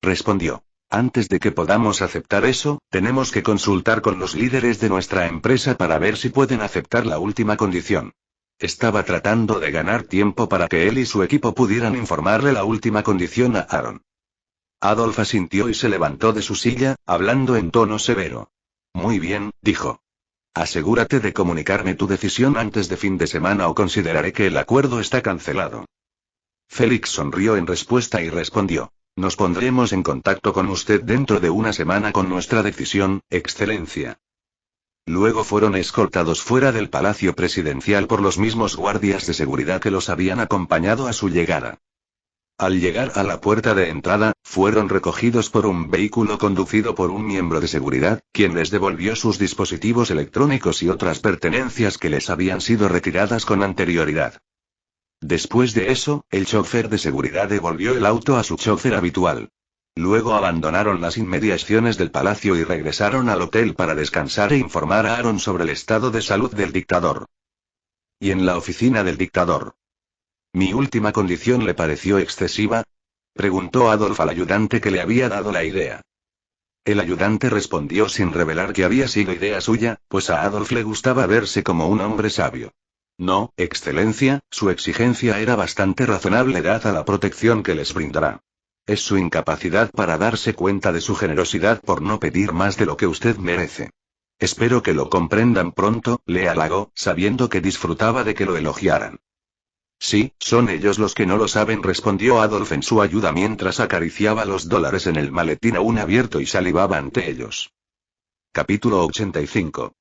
Respondió: Antes de que podamos aceptar eso, tenemos que consultar con los líderes de nuestra empresa para ver si pueden aceptar la última condición. Estaba tratando de ganar tiempo para que él y su equipo pudieran informarle la última condición a Aaron. Adolf asintió y se levantó de su silla, hablando en tono severo. Muy bien, dijo. Asegúrate de comunicarme tu decisión antes de fin de semana o consideraré que el acuerdo está cancelado. Félix sonrió en respuesta y respondió: Nos pondremos en contacto con usted dentro de una semana con nuestra decisión, Excelencia. Luego fueron escoltados fuera del palacio presidencial por los mismos guardias de seguridad que los habían acompañado a su llegada. Al llegar a la puerta de entrada, fueron recogidos por un vehículo conducido por un miembro de seguridad, quien les devolvió sus dispositivos electrónicos y otras pertenencias que les habían sido retiradas con anterioridad. Después de eso, el chofer de seguridad devolvió el auto a su chofer habitual. Luego abandonaron las inmediaciones del palacio y regresaron al hotel para descansar e informar a Aaron sobre el estado de salud del dictador. Y en la oficina del dictador. ¿Mi última condición le pareció excesiva? Preguntó Adolf al ayudante que le había dado la idea. El ayudante respondió sin revelar que había sido idea suya, pues a Adolf le gustaba verse como un hombre sabio. No, Excelencia, su exigencia era bastante razonable dada la protección que les brindará. Es su incapacidad para darse cuenta de su generosidad por no pedir más de lo que usted merece. Espero que lo comprendan pronto, le halagó, sabiendo que disfrutaba de que lo elogiaran. Sí, son ellos los que no lo saben, respondió Adolf en su ayuda mientras acariciaba los dólares en el maletín aún abierto y salivaba ante ellos. Capítulo 85.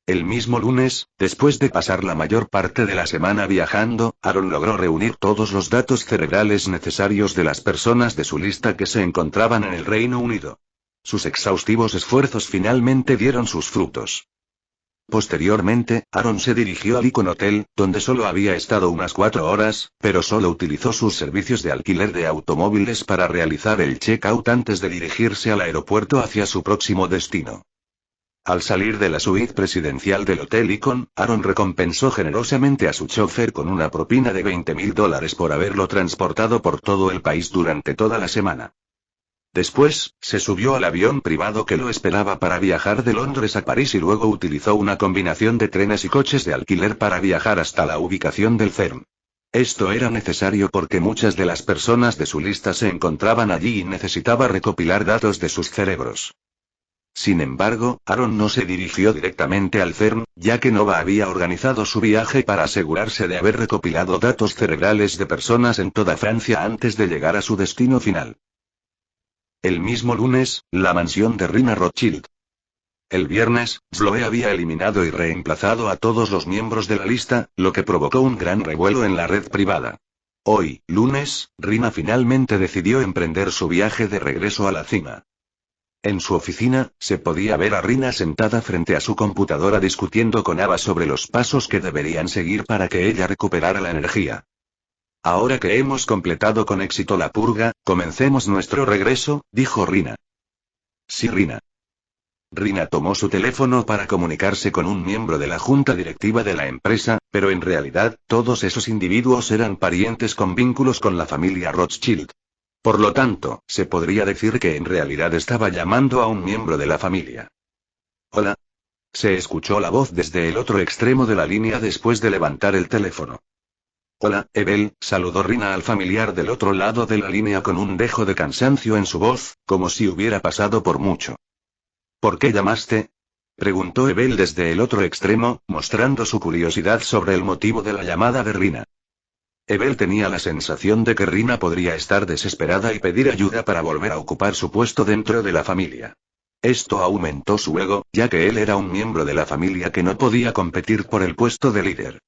El mismo lunes, después de pasar la mayor parte de la semana viajando, Aaron logró reunir todos los datos cerebrales necesarios de las personas de su lista que se encontraban en el Reino Unido. Sus exhaustivos esfuerzos finalmente dieron sus frutos. Posteriormente, Aaron se dirigió al Icon Hotel, donde solo había estado unas 4 horas, pero solo utilizó sus servicios de alquiler de automóviles para realizar el check-out antes de dirigirse al aeropuerto hacia su próximo destino. Al salir de la suite presidencial del Hotel Icon, Aaron recompensó generosamente a su chofer con una propina de $20,000 por haberlo transportado por todo el país durante toda la semana. Después, se subió al avión privado que lo esperaba para viajar de Londres a París y luego utilizó una combinación de trenes y coches de alquiler para viajar hasta la ubicación del CERN. Esto era necesario porque muchas de las personas de su lista se encontraban allí y necesitaba recopilar datos de sus cerebros. Sin embargo, Aaron no se dirigió directamente al CERN, ya que Nova había organizado su viaje para asegurarse de haber recopilado datos cerebrales de personas en toda Francia antes de llegar a su destino final. El mismo lunes, la mansión de Rina Rothschild. El viernes, Sloe había eliminado y reemplazado a todos los miembros de la lista, lo que provocó un gran revuelo en la red privada. Hoy, lunes, Rina finalmente decidió emprender su viaje de regreso a la cima. En su oficina, se podía ver a Rina sentada frente a su computadora discutiendo con Ava sobre los pasos que deberían seguir para que ella recuperara la energía. Ahora que hemos completado con éxito la purga, comencemos nuestro regreso, dijo Rina. Sí, Rina. Rina tomó su teléfono para comunicarse con un miembro de la junta directiva de la empresa, pero en realidad, todos esos individuos eran parientes con vínculos con la familia Rothschild. Por lo tanto, se podría decir que en realidad estaba llamando a un miembro de la familia. Hola. Se escuchó la voz desde el otro extremo de la línea después de levantar el teléfono. Hola, Evel, saludó Rina al familiar del otro lado de la línea con un dejo de cansancio en su voz, como si hubiera pasado por mucho. ¿Por qué llamaste? Preguntó Evel desde el otro extremo, mostrando su curiosidad sobre el motivo de la llamada de Rina. Evel tenía la sensación de que Rina podría estar desesperada y pedir ayuda para volver a ocupar su puesto dentro de la familia. Esto aumentó su ego, ya que él era un miembro de la familia que no podía competir por el puesto de líder.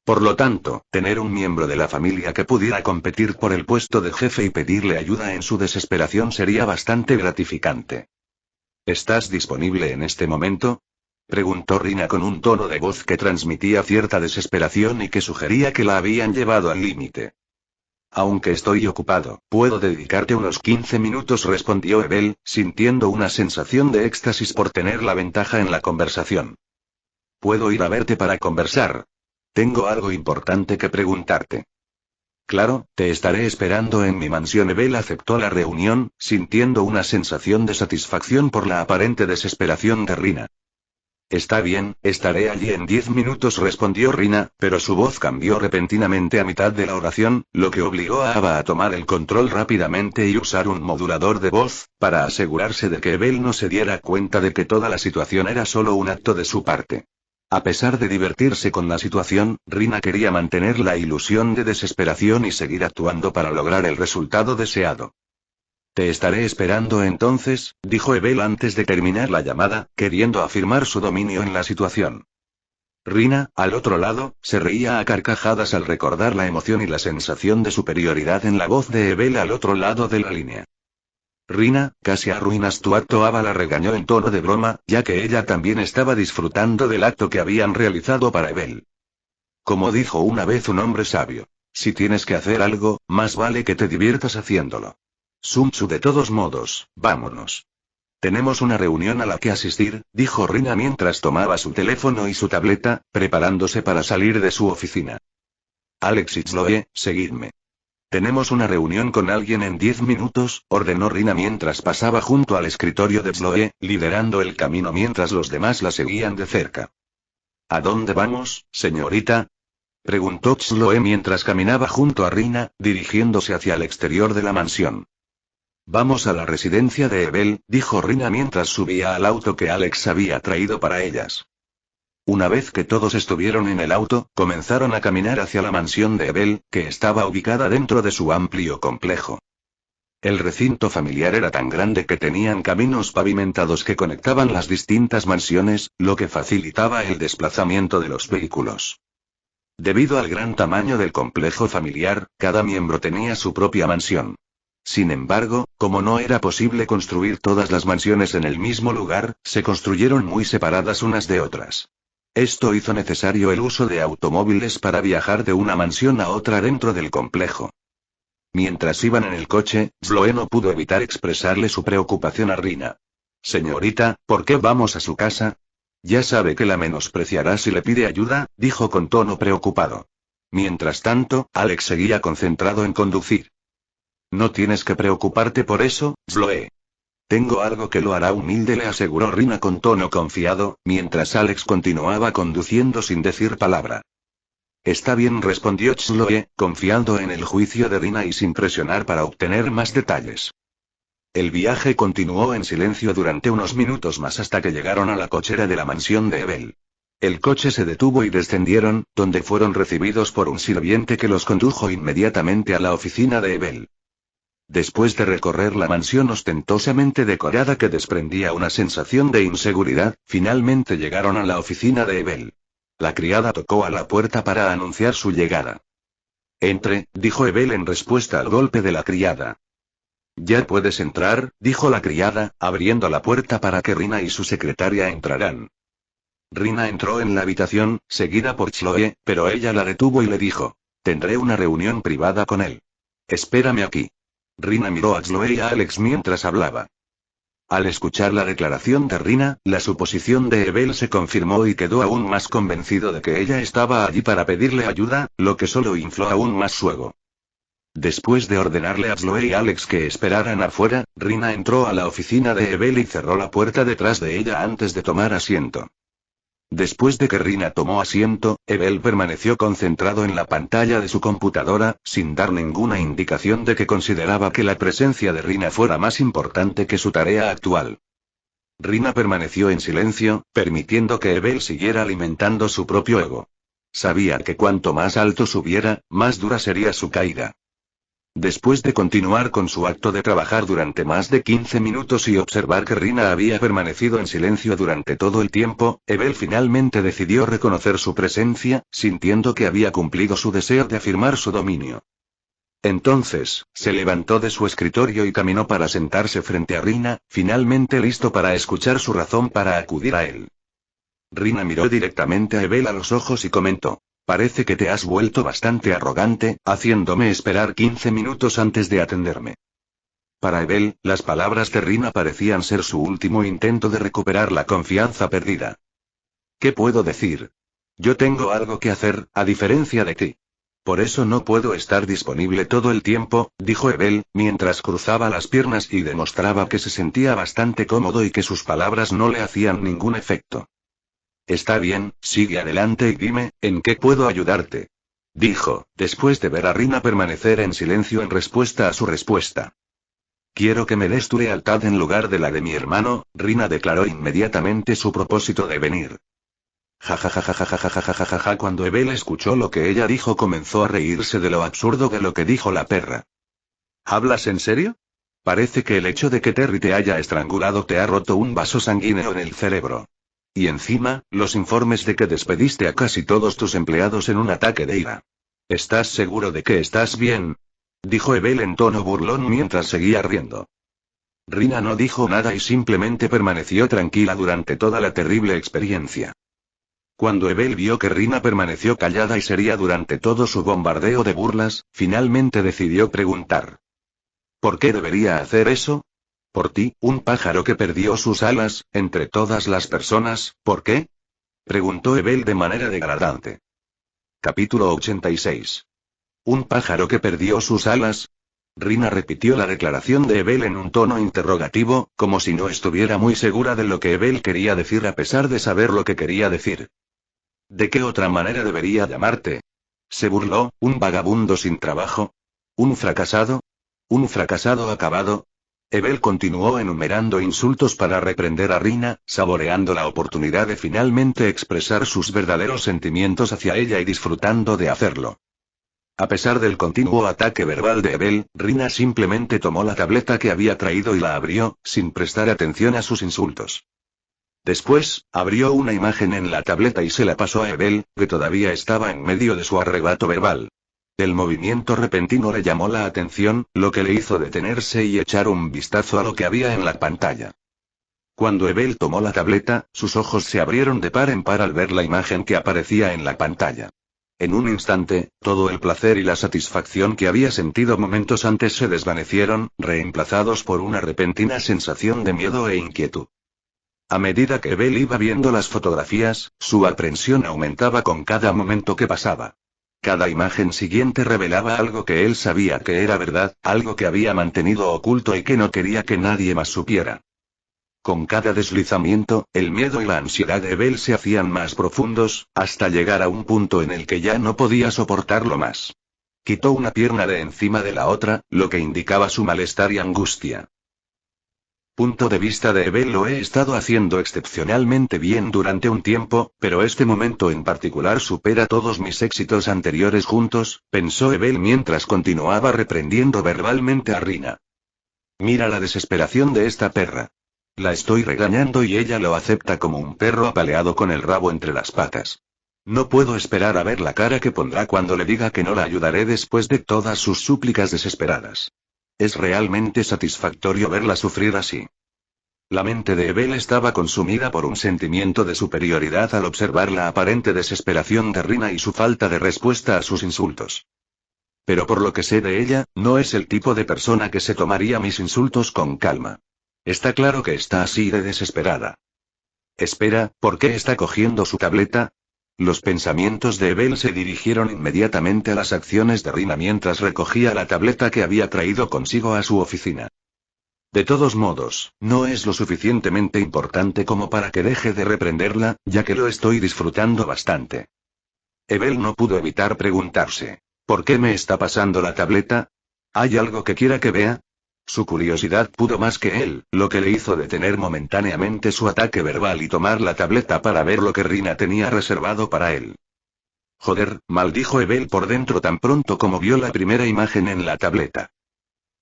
Por lo tanto, tener un miembro de la familia que pudiera competir por el puesto de jefe y pedirle ayuda en su desesperación sería bastante gratificante. ¿Estás disponible en este momento? Preguntó Rina con un tono de voz que transmitía cierta desesperación y que sugería que la habían llevado al límite. Aunque estoy ocupado, puedo dedicarte unos 15 minutos, respondió Abel, sintiendo una sensación de éxtasis por tener la ventaja en la conversación. ¿Puedo ir a verte para conversar? Tengo algo importante que preguntarte. Claro, te estaré esperando en mi mansión. Abel aceptó la reunión, sintiendo una sensación de satisfacción por la aparente desesperación de Rina. Está bien, estaré allí en 10 minutos, respondió Rina, pero su voz cambió repentinamente a mitad de la oración, lo que obligó a Ava a tomar el control rápidamente y usar un modulador de voz, para asegurarse de que Abel no se diera cuenta de que toda la situación era solo un acto de su parte. A pesar de divertirse con la situación, Rina quería mantener la ilusión de desesperación y seguir actuando para lograr el resultado deseado. Te estaré esperando entonces, dijo Abel antes de terminar la llamada, queriendo afirmar su dominio en la situación. Rina, al otro lado, se reía a carcajadas al recordar la emoción y la sensación de superioridad en la voz de Abel al otro lado de la línea. Rina, casi arruinas tu acto. Ava la regañó en tono de broma, ya que ella también estaba disfrutando del acto que habían realizado para Abel. Como dijo una vez un hombre sabio, si tienes que hacer algo, más vale que te diviertas haciéndolo. Sun Tzu, de todos modos, vámonos. Tenemos una reunión a la que asistir, dijo Rina mientras tomaba su teléfono y su tableta, preparándose para salir de su oficina. Alex y Chloe, seguidme. Tenemos una reunión con alguien en 10 minutos, ordenó Rina mientras pasaba junto al escritorio de Chloe, liderando el camino mientras los demás la seguían de cerca. ¿A dónde vamos, señorita? Preguntó Chloe mientras caminaba junto a Rina, dirigiéndose hacia el exterior de la mansión. Vamos a la residencia de Abel, dijo Rina mientras subía al auto que Alex había traído para ellas. Una vez que todos estuvieron en el auto, comenzaron a caminar hacia la mansión de Abel, que estaba ubicada dentro de su amplio complejo. El recinto familiar era tan grande que tenían caminos pavimentados que conectaban las distintas mansiones, lo que facilitaba el desplazamiento de los vehículos. Debido al gran tamaño del complejo familiar, cada miembro tenía su propia mansión. Sin embargo, como no era posible construir todas las mansiones en el mismo lugar, se construyeron muy separadas unas de otras. Esto hizo necesario el uso de automóviles para viajar de una mansión a otra dentro del complejo. Mientras iban en el coche, Chloe no pudo evitar expresarle su preocupación a Rina. Señorita, ¿por qué vamos a su casa? Ya sabe que la menospreciará si le pide ayuda, dijo con tono preocupado. Mientras tanto, Alex seguía concentrado en conducir. No tienes que preocuparte por eso, Chloe. Tengo algo que lo hará humilde, le aseguró Rina con tono confiado, mientras Alex continuaba conduciendo sin decir palabra. Está bien, respondió Chloe, confiando en el juicio de Rina y sin presionar para obtener más detalles. El viaje continuó en silencio durante unos minutos más hasta que llegaron a la cochera de la mansión de Abel. El coche se detuvo y descendieron, donde fueron recibidos por un sirviente que los condujo inmediatamente a la oficina de Abel. Después de recorrer la mansión ostentosamente decorada que desprendía una sensación de inseguridad, finalmente llegaron a la oficina de Abel. La criada tocó a la puerta para anunciar su llegada. Entre, dijo Abel en respuesta al golpe de la criada. Ya puedes entrar, dijo la criada, abriendo la puerta para que Rina y su secretaria entraran. Rina entró en la habitación, seguida por Chloe, pero ella la detuvo y le dijo: tendré una reunión privada con él. Espérame aquí. Rina miró a Chloe y a Alex mientras hablaba. Al escuchar la declaración de Rina, la suposición de Abel se confirmó y quedó aún más convencido de que ella estaba allí para pedirle ayuda, lo que solo infló aún más su ego. Después de ordenarle a Chloe y Alex que esperaran afuera, Rina entró a la oficina de Abel y cerró la puerta detrás de ella antes de tomar asiento. Después de que Rina tomó asiento, Abel permaneció concentrado en la pantalla de su computadora, sin dar ninguna indicación de que consideraba que la presencia de Rina fuera más importante que su tarea actual. Rina permaneció en silencio, permitiendo que Abel siguiera alimentando su propio ego. Sabía que cuanto más alto subiera, más dura sería su caída. Después de continuar con su acto de trabajar durante más de 15 minutos y observar que Rina había permanecido en silencio durante todo el tiempo, Abel finalmente decidió reconocer su presencia, sintiendo que había cumplido su deseo de afirmar su dominio. Entonces, se levantó de su escritorio y caminó para sentarse frente a Rina, finalmente listo para escuchar su razón para acudir a él. Rina miró directamente a Evel a los ojos y comentó: parece que te has vuelto bastante arrogante, haciéndome esperar 15 minutos antes de atenderme. Para Evel, las palabras de Rina parecían ser su último intento de recuperar la confianza perdida. ¿Qué puedo decir? Yo tengo algo que hacer, a diferencia de ti. Por eso no puedo estar disponible todo el tiempo, dijo Evel, mientras cruzaba las piernas y demostraba que se sentía bastante cómodo y que sus palabras no le hacían ningún efecto. Está bien, sigue adelante y dime, ¿en qué puedo ayudarte? Dijo, después de ver a Rina permanecer en silencio en respuesta a su respuesta. Quiero que me des tu lealtad en lugar de la de mi hermano, Rina declaró inmediatamente su propósito de venir. Jajajajajajajajajaja. Cuando Evel escuchó lo que ella dijo, comenzó a reírse de lo absurdo de lo que dijo la perra. ¿Hablas en serio? Parece que el hecho de que Terry te haya estrangulado te ha roto un vaso sanguíneo en el cerebro. Y encima, los informes de que despediste a casi todos tus empleados en un ataque de ira. ¿Estás seguro de que estás bien? Dijo Evel en tono burlón mientras seguía riendo. Rina no dijo nada y simplemente permaneció tranquila durante toda la terrible experiencia. Cuando Evel vio que Rina permaneció callada y seria durante todo su bombardeo de burlas, finalmente decidió preguntar. ¿Por qué debería hacer eso? Por ti, un pájaro que perdió sus alas, entre todas las personas, ¿por qué? Preguntó Evel de manera degradante. Capítulo 86. ¿Un pájaro que perdió sus alas? Rina repitió la declaración de Evel en un tono interrogativo, como si no estuviera muy segura de lo que Evel quería decir a pesar de saber lo que quería decir. ¿De qué otra manera debería llamarte? Se burló, ¿un vagabundo sin trabajo? ¿Un fracasado? ¿Un fracasado acabado? Evel continuó enumerando insultos para reprender a Rina, saboreando la oportunidad de finalmente expresar sus verdaderos sentimientos hacia ella y disfrutando de hacerlo. A pesar del continuo ataque verbal de Evel, Rina simplemente tomó la tableta que había traído y la abrió, sin prestar atención a sus insultos. Después, abrió una imagen en la tableta y se la pasó a Evel, que todavía estaba en medio de su arrebato verbal. El movimiento repentino le llamó la atención, lo que le hizo detenerse y echar un vistazo a lo que había en la pantalla. Cuando Evel tomó la tableta, sus ojos se abrieron de par en par al ver la imagen que aparecía en la pantalla. En un instante, todo el placer y la satisfacción que había sentido momentos antes se desvanecieron, reemplazados por una repentina sensación de miedo e inquietud. A medida que Evel iba viendo las fotografías, su aprensión aumentaba con cada momento que pasaba. Cada imagen siguiente revelaba algo que él sabía que era verdad, algo que había mantenido oculto y que no quería que nadie más supiera. Con cada deslizamiento, el miedo y la ansiedad de Evel se hacían más profundos, hasta llegar a un punto en el que ya no podía soportarlo más. Quitó una pierna de encima de la otra, lo que indicaba su malestar y angustia. Punto de vista de Evel: lo he estado haciendo excepcionalmente bien durante un tiempo, pero este momento en particular supera todos mis éxitos anteriores juntos, pensó Evel mientras continuaba reprendiendo verbalmente a Rina. Mira la desesperación de esta perra. La estoy regañando y ella lo acepta como un perro apaleado con el rabo entre las patas. No puedo esperar a ver la cara que pondrá cuando le diga que no la ayudaré después de todas sus súplicas desesperadas. Es realmente satisfactorio verla sufrir así. La mente de Evel estaba consumida por un sentimiento de superioridad al observar la aparente desesperación de Rina y su falta de respuesta a sus insultos. Pero por lo que sé de ella, no es el tipo de persona que se tomaría mis insultos con calma. Está claro que está así de desesperada. Espera, ¿por qué está cogiendo su tableta? Los pensamientos de Evel se dirigieron inmediatamente a las acciones de Rina mientras recogía la tableta que había traído consigo a su oficina. De todos modos, no es lo suficientemente importante como para que deje de reprenderla, ya que lo estoy disfrutando bastante. Evel no pudo evitar preguntarse, ¿por qué me está pasando la tableta? ¿Hay algo que quiera que vea? Su curiosidad pudo más que él, lo que le hizo detener momentáneamente su ataque verbal y tomar la tableta para ver lo que Rina tenía reservado para él. Joder, maldijo Evel por dentro tan pronto como vio la primera imagen en la tableta.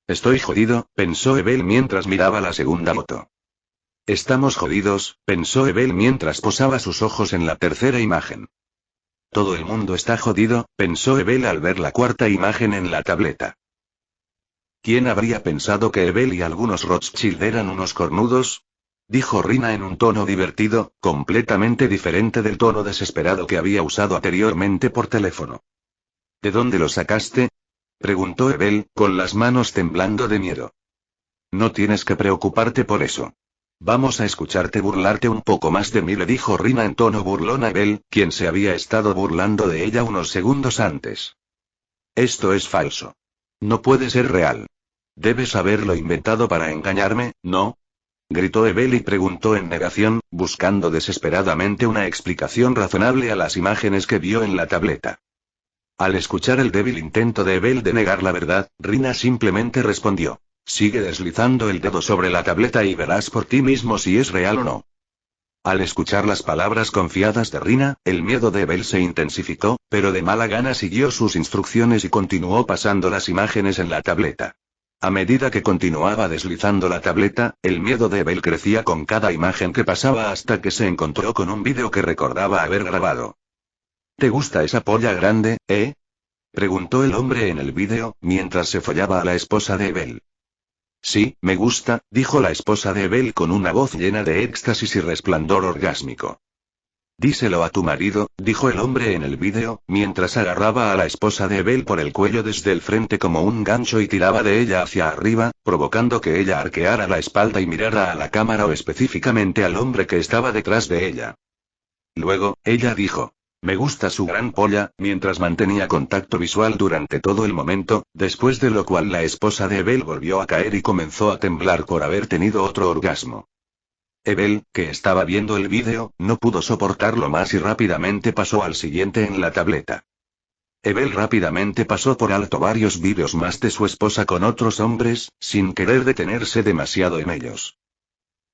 Estoy jodido, pensó Evel mientras miraba la segunda foto. Estamos jodidos, pensó Evel mientras posaba sus ojos en la tercera imagen. Todo el mundo está jodido, pensó Evel al ver la cuarta imagen en la tableta. ¿Quién habría pensado que Ebel y algunos Rothschild eran unos cornudos? Dijo Rina en un tono divertido, completamente diferente del tono desesperado que había usado anteriormente por teléfono. ¿De dónde lo sacaste? Preguntó Ebel, con las manos temblando de miedo. No tienes que preocuparte por eso. Vamos a escucharte burlarte un poco más de mí, le dijo Rina en tono burlón a Ebel, quien se había estado burlando de ella unos segundos antes. Esto es falso. No puede ser real. Debes haberlo inventado para engañarme, ¿no? Gritó Ebel y preguntó en negación, buscando desesperadamente una explicación razonable a las imágenes que vio en la tableta. Al escuchar el débil intento de Ebel de negar la verdad, Rina simplemente respondió. Sigue deslizando el dedo sobre la tableta y verás por ti mismo si es real o no. Al escuchar las palabras confiadas de Rina, el miedo de Ebel se intensificó, pero de mala gana siguió sus instrucciones y continuó pasando las imágenes en la tableta. A medida que continuaba deslizando la tableta, el miedo de Ebel crecía con cada imagen que pasaba hasta que se encontró con un vídeo que recordaba haber grabado. ¿Te gusta esa polla grande, eh? Preguntó el hombre en el vídeo, mientras se follaba a la esposa de Ebel. Sí, me gusta, dijo la esposa de Ebel con una voz llena de éxtasis y resplandor orgásmico. Díselo a tu marido, dijo el hombre en el vídeo, mientras agarraba a la esposa de Ebel por el cuello desde el frente como un gancho y tiraba de ella hacia arriba, provocando que ella arqueara la espalda y mirara a la cámara o específicamente al hombre que estaba detrás de ella. Luego, ella dijo. Me gusta su gran polla, mientras mantenía contacto visual durante todo el momento, después de lo cual la esposa de Ebel volvió a caer y comenzó a temblar por haber tenido otro orgasmo. Ebel, que estaba viendo el vídeo, no pudo soportarlo más y rápidamente pasó al siguiente en la tableta. Ebel rápidamente pasó por alto varios vídeos más de su esposa con otros hombres, sin querer detenerse demasiado en ellos.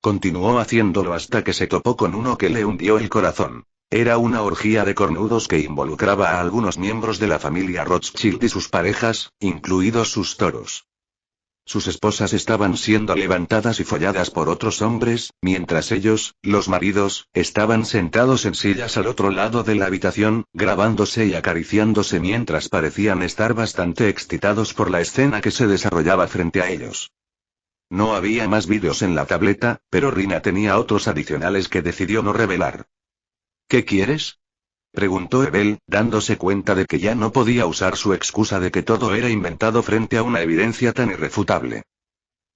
Continuó haciéndolo hasta que se topó con uno que le hundió el corazón. Era una orgía de cornudos que involucraba a algunos miembros de la familia Rothschild y sus parejas, incluidos sus toros. Sus esposas estaban siendo levantadas y folladas por otros hombres, mientras ellos, los maridos, estaban sentados en sillas al otro lado de la habitación, grabándose y acariciándose mientras parecían estar bastante excitados por la escena que se desarrollaba frente a ellos. No había más vídeos en la tableta, pero Rina tenía otros adicionales que decidió no revelar. ¿Qué quieres? Preguntó Ebel, dándose cuenta de que ya no podía usar su excusa de que todo era inventado frente a una evidencia tan irrefutable.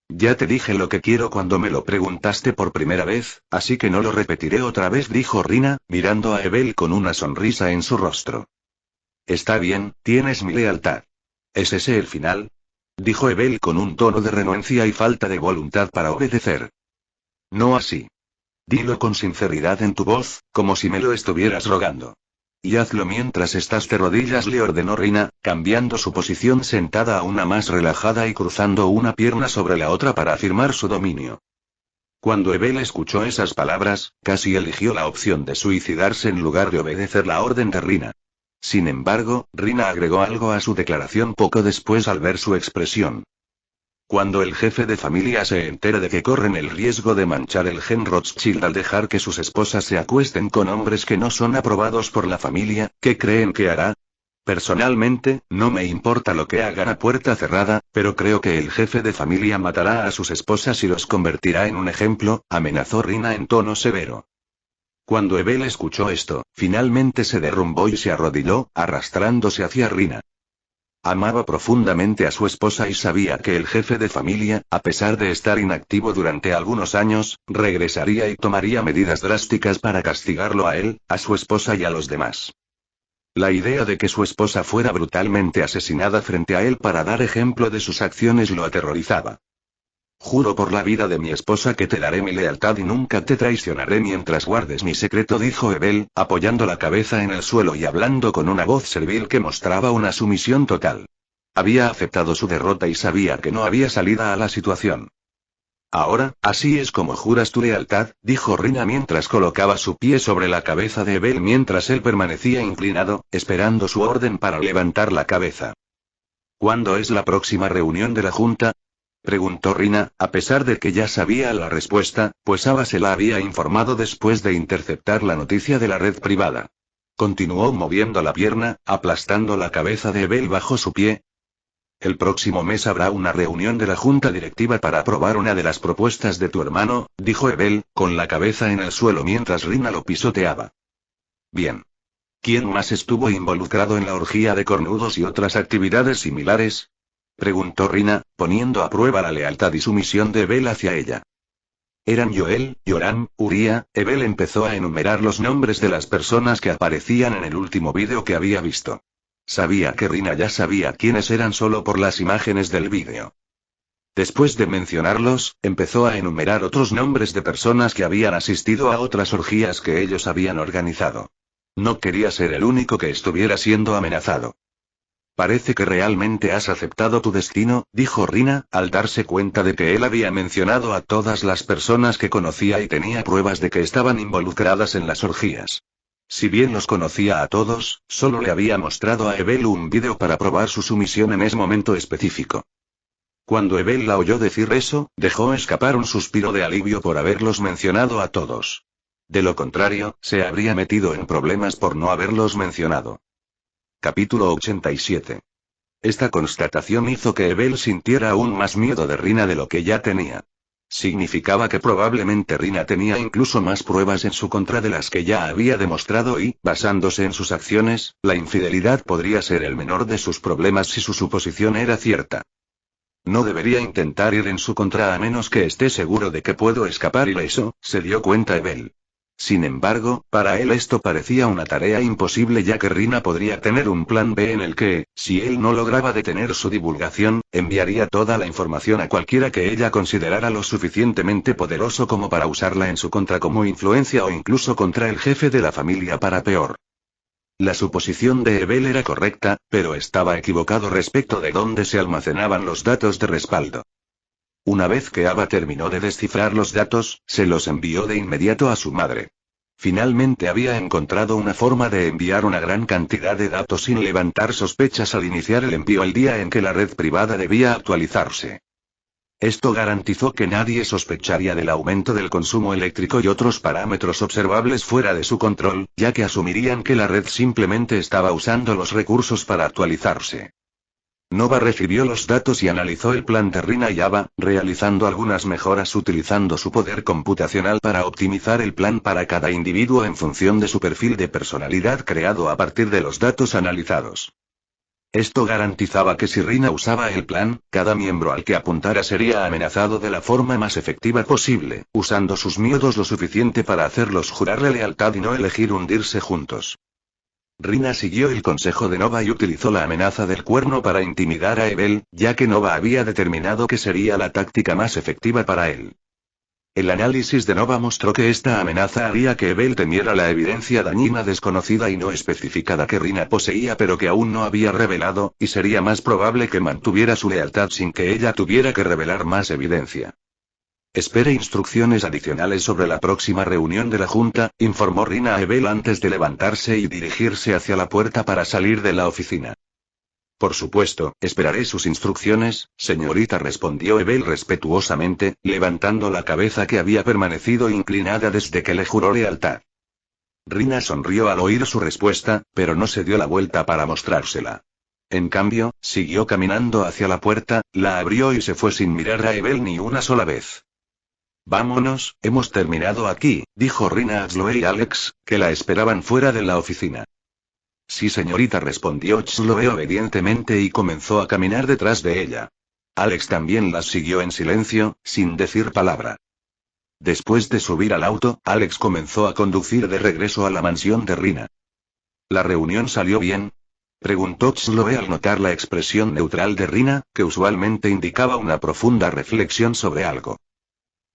Ya te dije lo que quiero cuando me lo preguntaste por primera vez, así que no lo repetiré otra vez, dijo Rina, mirando a Ebel con una sonrisa en su rostro. Está bien, tienes mi lealtad. ¿Es ese el final? Dijo Ebel con un tono de renuencia y falta de voluntad para obedecer. No así. Dilo con sinceridad en tu voz, como si me lo estuvieras rogando. Y hazlo mientras estás de rodillas, le ordenó Rina, cambiando su posición sentada a una más relajada y cruzando una pierna sobre la otra para afirmar su dominio. Cuando Ebel escuchó esas palabras, casi eligió la opción de suicidarse en lugar de obedecer la orden de Rina. Sin embargo, Rina agregó algo a su declaración poco después al ver su expresión. Cuando el jefe de familia se entera de que corren el riesgo de manchar el gen Rothschild al dejar que sus esposas se acuesten con hombres que no son aprobados por la familia, ¿qué creen que hará? Personalmente, no me importa lo que hagan a puerta cerrada, pero creo que el jefe de familia matará a sus esposas y los convertirá en un ejemplo, amenazó Rina en tono severo. Cuando Ebel escuchó esto, finalmente se derrumbó y se arrodilló, arrastrándose hacia Rina. Amaba profundamente a su esposa y sabía que el jefe de familia, a pesar de estar inactivo durante algunos años, regresaría y tomaría medidas drásticas para castigarlo a él, a su esposa y a los demás. La idea de que su esposa fuera brutalmente asesinada frente a él para dar ejemplo de sus acciones lo aterrorizaba. Juro por la vida de mi esposa que te daré mi lealtad y nunca te traicionaré mientras guardes mi secreto, dijo Ebel, apoyando la cabeza en el suelo y hablando con una voz servil que mostraba una sumisión total. Había aceptado su derrota y sabía que no había salida a la situación. Ahora, así es como juras tu lealtad, dijo Rina mientras colocaba su pie sobre la cabeza de Ebel mientras él permanecía inclinado, esperando su orden para levantar la cabeza. ¿Cuándo es la próxima reunión de la Junta? Preguntó Rina, a pesar de que ya sabía la respuesta, pues Ava se la había informado después de interceptar la noticia de la red privada. Continuó moviendo la pierna, aplastando la cabeza de Ebel bajo su pie. El próximo mes habrá una reunión de la junta directiva para aprobar una de las propuestas de tu hermano, dijo Ebel, con la cabeza en el suelo mientras Rina lo pisoteaba. Bien. ¿Quién más estuvo involucrado en la orgía de cornudos y otras actividades similares? Preguntó Rina, poniendo a prueba la lealtad y sumisión de Ebel hacia ella. Eran Joel, Yoram, Uría. Ebel empezó a enumerar los nombres de las personas que aparecían en el último vídeo que había visto. Sabía que Rina ya sabía quiénes eran solo por las imágenes del vídeo. Después de mencionarlos, empezó a enumerar otros nombres de personas que habían asistido a otras orgías que ellos habían organizado. No quería ser el único que estuviera siendo amenazado. Parece que realmente has aceptado tu destino, dijo Rina, al darse cuenta de que él había mencionado a todas las personas que conocía y tenía pruebas de que estaban involucradas en las orgías. Si bien los conocía a todos, solo le había mostrado a Ebel un vídeo para probar su sumisión en ese momento específico. Cuando Ebel la oyó decir eso, dejó escapar un suspiro de alivio por haberlos mencionado a todos. De lo contrario, se habría metido en problemas por no haberlos mencionado. Capítulo 87. Esta constatación hizo que Ebel sintiera aún más miedo de Rina de lo que ya tenía. Significaba que probablemente Rina tenía incluso más pruebas en su contra de las que ya había demostrado y, basándose en sus acciones, la infidelidad podría ser el menor de sus problemas si su suposición era cierta. No debería intentar ir en su contra a menos que esté seguro de que puedo escapar ileso, se dio cuenta Ebel. Sin embargo, para él esto parecía una tarea imposible ya que Rina podría tener un plan B en el que, si él no lograba detener su divulgación, enviaría toda la información a cualquiera que ella considerara lo suficientemente poderoso como para usarla en su contra como influencia o incluso contra el jefe de la familia para peor. La suposición de Ebel era correcta, pero estaba equivocado respecto de dónde se almacenaban los datos de respaldo. Una vez que Ava terminó de descifrar los datos, se los envió de inmediato a su madre. Finalmente había encontrado una forma de enviar una gran cantidad de datos sin levantar sospechas al iniciar el envío el día en que la red privada debía actualizarse. Esto garantizó que nadie sospecharía del aumento del consumo eléctrico y otros parámetros observables fuera de su control, ya que asumirían que la red simplemente estaba usando los recursos para actualizarse. Nova recibió los datos y analizó el plan de Rina y Ava, realizando algunas mejoras utilizando su poder computacional para optimizar el plan para cada individuo en función de su perfil de personalidad creado a partir de los datos analizados. Esto garantizaba que si Rina usaba el plan, cada miembro al que apuntara sería amenazado de la forma más efectiva posible, usando sus miedos lo suficiente para hacerlos jurarle lealtad y no elegir hundirse juntos. Rina siguió el consejo de Nova y utilizó la amenaza del cuerno para intimidar a Ebel, ya que Nova había determinado que sería la táctica más efectiva para él. El análisis de Nova mostró que esta amenaza haría que Ebel temiera la evidencia dañina desconocida y no especificada que Rina poseía pero que aún no había revelado, y sería más probable que mantuviera su lealtad sin que ella tuviera que revelar más evidencia. Espere instrucciones adicionales sobre la próxima reunión de la Junta, informó Rina a Ebel antes de levantarse y dirigirse hacia la puerta para salir de la oficina. Por supuesto, esperaré sus instrucciones, señorita, respondió Ebel respetuosamente, levantando la cabeza que había permanecido inclinada desde que le juró lealtad. Rina sonrió al oír su respuesta, pero no se dio la vuelta para mostrársela. En cambio, siguió caminando hacia la puerta, la abrió y se fue sin mirar a Ebel ni una sola vez. Vámonos, hemos terminado aquí, dijo Rina a Chloe y Alex, que la esperaban fuera de la oficina. Sí, señorita, respondió Chloe obedientemente y comenzó a caminar detrás de ella. Alex también las siguió en silencio, sin decir palabra. Después de subir al auto, Alex comenzó a conducir de regreso a la mansión de Rina. ¿La reunión salió bien?, preguntó Chloe al notar la expresión neutral de Rina, que usualmente indicaba una profunda reflexión sobre algo.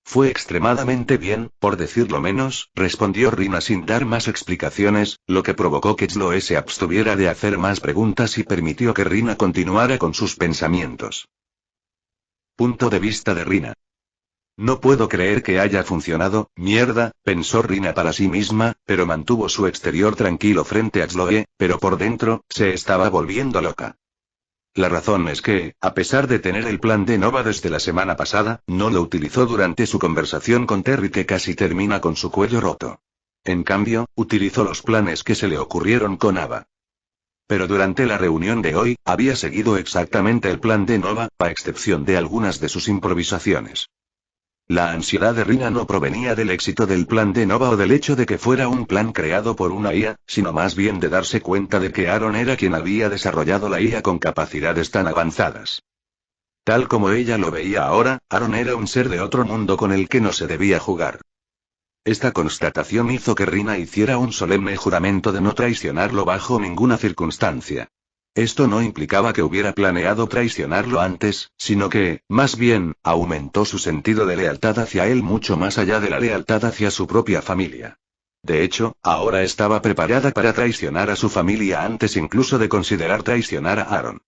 Fue extremadamente bien, por decirlo menos, respondió Rina sin dar más explicaciones, lo que provocó que Chloe se abstuviera de hacer más preguntas y permitió que Rina continuara con sus pensamientos. Punto de vista de Rina. No puedo creer que haya funcionado, mierda, pensó Rina para sí misma, pero mantuvo su exterior tranquilo frente a Chloe, pero por dentro, se estaba volviendo loca. La razón es que, a pesar de tener el plan de Nova desde la semana pasada, no lo utilizó durante su conversación con Terry que casi termina con su cuello roto. En cambio, utilizó los planes que se le ocurrieron con Ava. Pero durante la reunión de hoy, había seguido exactamente el plan de Nova, a excepción de algunas de sus improvisaciones. La ansiedad de Rina no provenía del éxito del plan de Nova o del hecho de que fuera un plan creado por una IA, sino más bien de darse cuenta de que Aaron era quien había desarrollado la IA con capacidades tan avanzadas. Tal como ella lo veía ahora, Aaron era un ser de otro mundo con el que no se debía jugar. Esta constatación hizo que Rina hiciera un solemne juramento de no traicionarlo bajo ninguna circunstancia. Esto no implicaba que hubiera planeado traicionarlo antes, sino que, más bien, aumentó su sentido de lealtad hacia él mucho más allá de la lealtad hacia su propia familia. De hecho, ahora estaba preparada para traicionar a su familia antes incluso de considerar traicionar a Aaron.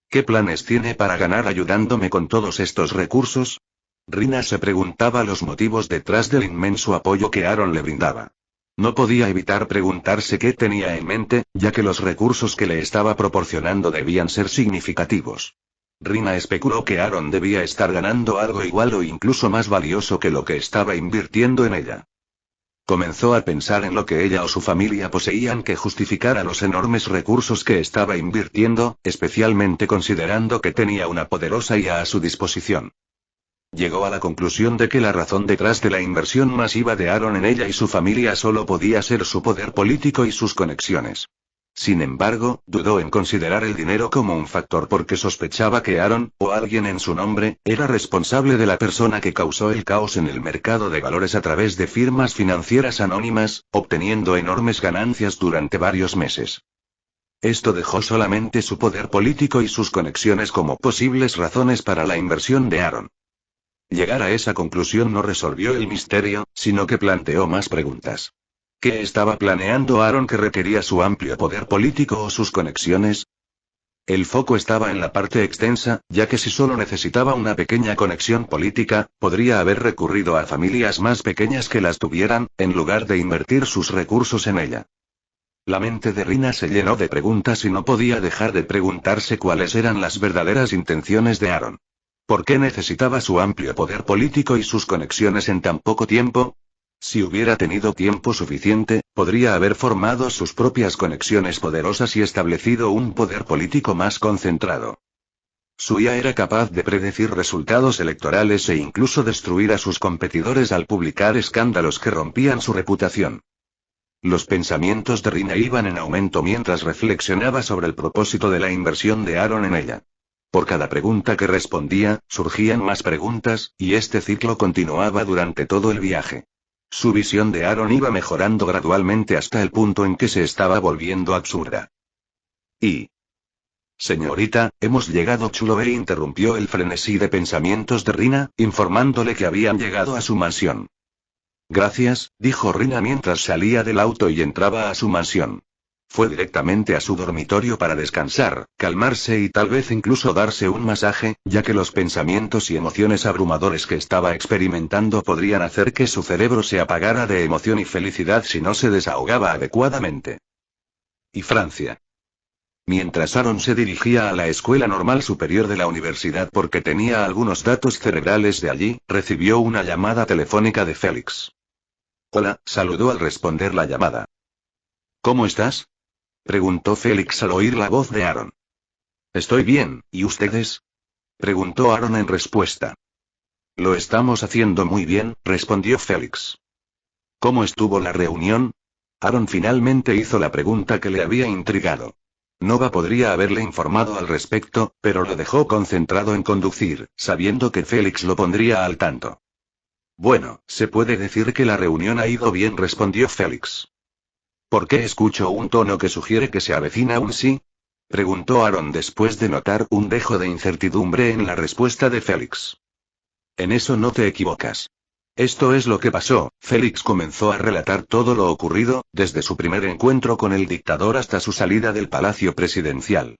¿Qué planes tiene para ganar ayudándome con todos estos recursos? Rina se preguntaba los motivos detrás del inmenso apoyo que Aaron le brindaba. No podía evitar preguntarse qué tenía en mente, ya que los recursos que le estaba proporcionando debían ser significativos. Rina especuló que Aaron debía estar ganando algo igual o incluso más valioso que lo que estaba invirtiendo en ella. Comenzó a pensar en lo que ella o su familia poseían que justificara los enormes recursos que estaba invirtiendo, especialmente considerando que tenía una poderosa IA a su disposición. Llegó a la conclusión de que la razón detrás de la inversión masiva de Aaron en ella y su familia solo podía ser su poder político y sus conexiones. Sin embargo, dudó en considerar el dinero como un factor porque sospechaba que Aaron, o alguien en su nombre, era responsable de la persona que causó el caos en el mercado de valores a través de firmas financieras anónimas, obteniendo enormes ganancias durante varios meses. Esto dejó solamente su poder político y sus conexiones como posibles razones para la inversión de Aaron. Llegar a esa conclusión no resolvió el misterio, sino que planteó más preguntas. ¿Qué estaba planeando Aaron que requería su amplio poder político o sus conexiones? El foco estaba en la parte extensa, ya que si solo necesitaba una pequeña conexión política, podría haber recurrido a familias más pequeñas que las tuvieran, en lugar de invertir sus recursos en ella. La mente de Rina se llenó de preguntas y no podía dejar de preguntarse cuáles eran las verdaderas intenciones de Aaron. ¿Por qué necesitaba su amplio poder político y sus conexiones en tan poco tiempo? Si hubiera tenido tiempo suficiente, podría haber formado sus propias conexiones poderosas y establecido un poder político más concentrado. Su IA era capaz de predecir resultados electorales e incluso destruir a sus competidores al publicar escándalos que rompían su reputación. Los pensamientos de Rina iban en aumento mientras reflexionaba sobre el propósito de la inversión de Aaron en ella. Por cada pregunta que respondía, surgían más preguntas, y este ciclo continuaba durante todo el viaje. Su visión de Aaron iba mejorando gradualmente hasta el punto en que se estaba volviendo absurda. Señorita, hemos llegado. Chulobe interrumpió el frenesí de pensamientos de Rina, informándole que habían llegado a su mansión. Gracias, dijo Rina mientras salía del auto y entraba a su mansión. Fue directamente a su dormitorio para descansar, calmarse y tal vez incluso darse un masaje, ya que los pensamientos y emociones abrumadores que estaba experimentando podrían hacer que su cerebro se apagara de emoción y felicidad si no se desahogaba adecuadamente. Y Francia. Mientras Aaron se dirigía a la Escuela Normal Superior de la universidad porque tenía algunos datos cerebrales de allí, recibió una llamada telefónica de Félix. Hola, saludó al responder la llamada. ¿Cómo estás? Preguntó Félix al oír la voz de Aaron. Estoy bien, ¿y ustedes? Preguntó Aaron en respuesta. Lo estamos haciendo muy bien, respondió Félix. ¿Cómo estuvo la reunión? Aaron finalmente hizo la pregunta que le había intrigado. Nova podría haberle informado al respecto, pero lo dejó concentrado en conducir, sabiendo que Félix lo pondría al tanto. Bueno, se puede decir que la reunión ha ido bien, respondió Félix. ¿Por qué escucho un tono que sugiere que se avecina un sí? Preguntó Aaron después de notar un dejo de incertidumbre en la respuesta de Félix. En eso no te equivocas. Esto es lo que pasó. Félix comenzó a relatar todo lo ocurrido, desde su primer encuentro con el dictador hasta su salida del palacio presidencial.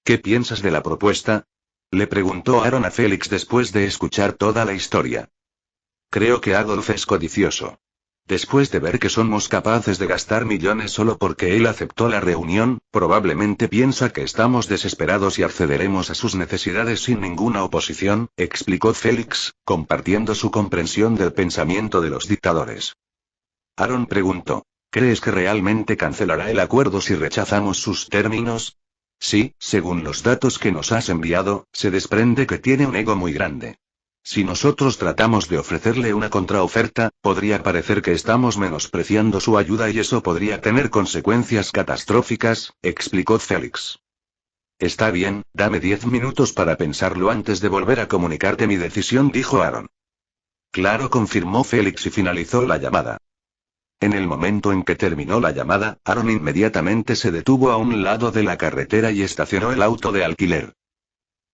¿Qué piensas de la propuesta? Le preguntó Aaron a Félix después de escuchar toda la historia. Creo que Adolf es codicioso. Después de ver que somos capaces de gastar millones solo porque él aceptó la reunión, probablemente piensa que estamos desesperados y accederemos a sus necesidades sin ninguna oposición, explicó Félix, compartiendo su comprensión del pensamiento de los dictadores. Aaron preguntó. ¿Crees que realmente cancelará el acuerdo si rechazamos sus términos? Sí, según los datos que nos has enviado, se desprende que tiene un ego muy grande. Si nosotros tratamos de ofrecerle una contraoferta, podría parecer que estamos menospreciando su ayuda y eso podría tener consecuencias catastróficas, explicó Félix. Está bien, dame 10 minutos para pensarlo antes de volver a comunicarte mi decisión, dijo Aaron. Claro, confirmó Félix y finalizó la llamada. En el momento en que terminó la llamada, Aaron inmediatamente se detuvo a un lado de la carretera y estacionó el auto de alquiler.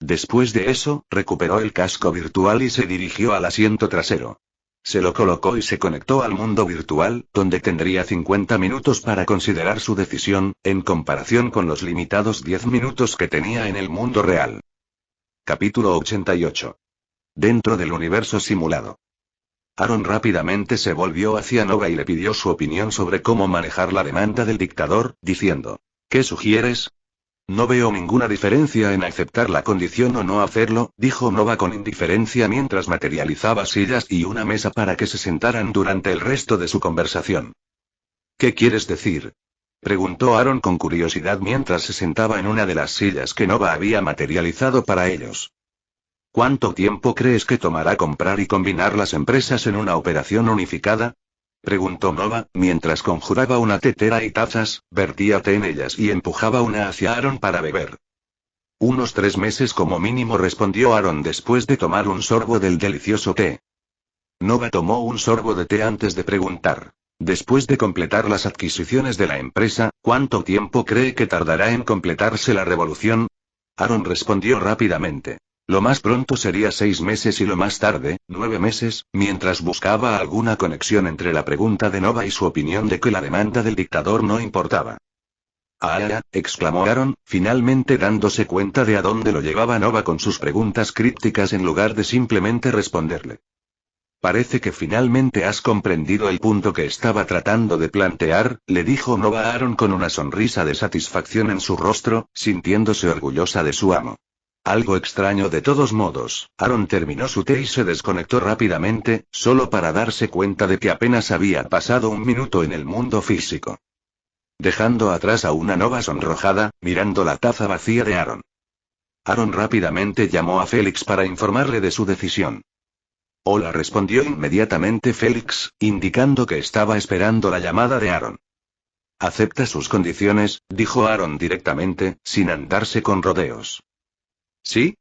Después de eso, recuperó el casco virtual y se dirigió al asiento trasero. Se lo colocó y se conectó al mundo virtual, donde tendría 50 minutos para considerar su decisión, en comparación con los limitados 10 minutos que tenía en el mundo real. Capítulo 88. Dentro del universo simulado. Aaron rápidamente se volvió hacia Nova y le pidió su opinión sobre cómo manejar la demanda del dictador, diciendo: ¿Qué sugieres? No veo ninguna diferencia en aceptar la condición o no hacerlo, dijo Nova con indiferencia mientras materializaba sillas y una mesa para que se sentaran durante el resto de su conversación. ¿Qué quieres decir? Preguntó Aaron con curiosidad mientras se sentaba en una de las sillas que Nova había materializado para ellos. ¿Cuánto tiempo crees que tomará comprar y combinar las empresas en una operación unificada? Preguntó Nova, mientras conjuraba una tetera y tazas, vertía té en ellas y empujaba una hacia Aaron para beber. Unos 3 meses como mínimo, respondió Aaron después de tomar un sorbo del delicioso té. Nova tomó un sorbo de té antes de preguntar. Después de completar las adquisiciones de la empresa, ¿cuánto tiempo cree que tardará en completarse la revolución? Aaron respondió rápidamente. Lo más pronto sería 6 meses y lo más tarde, 9 meses, mientras buscaba alguna conexión entre la pregunta de Nova y su opinión de que la demanda del dictador no importaba. ¡Ah! Exclamó Aaron, finalmente dándose cuenta de a dónde lo llevaba Nova con sus preguntas crípticas en lugar de simplemente responderle. Parece que finalmente has comprendido el punto que estaba tratando de plantear, le dijo Nova a Aaron con una sonrisa de satisfacción en su rostro, sintiéndose orgullosa de su amo. Algo extraño de todos modos, Aaron terminó su té y se desconectó rápidamente, solo para darse cuenta de que apenas había pasado un minuto en el mundo físico. Dejando atrás a una Nova sonrojada, mirando la taza vacía de Aaron. Aaron rápidamente llamó a Félix para informarle de su decisión. Hola, respondió inmediatamente Félix, indicando que estaba esperando la llamada de Aaron. ¿Acepta sus condiciones?, dijo Aaron directamente, sin andarse con rodeos. ¿Sí?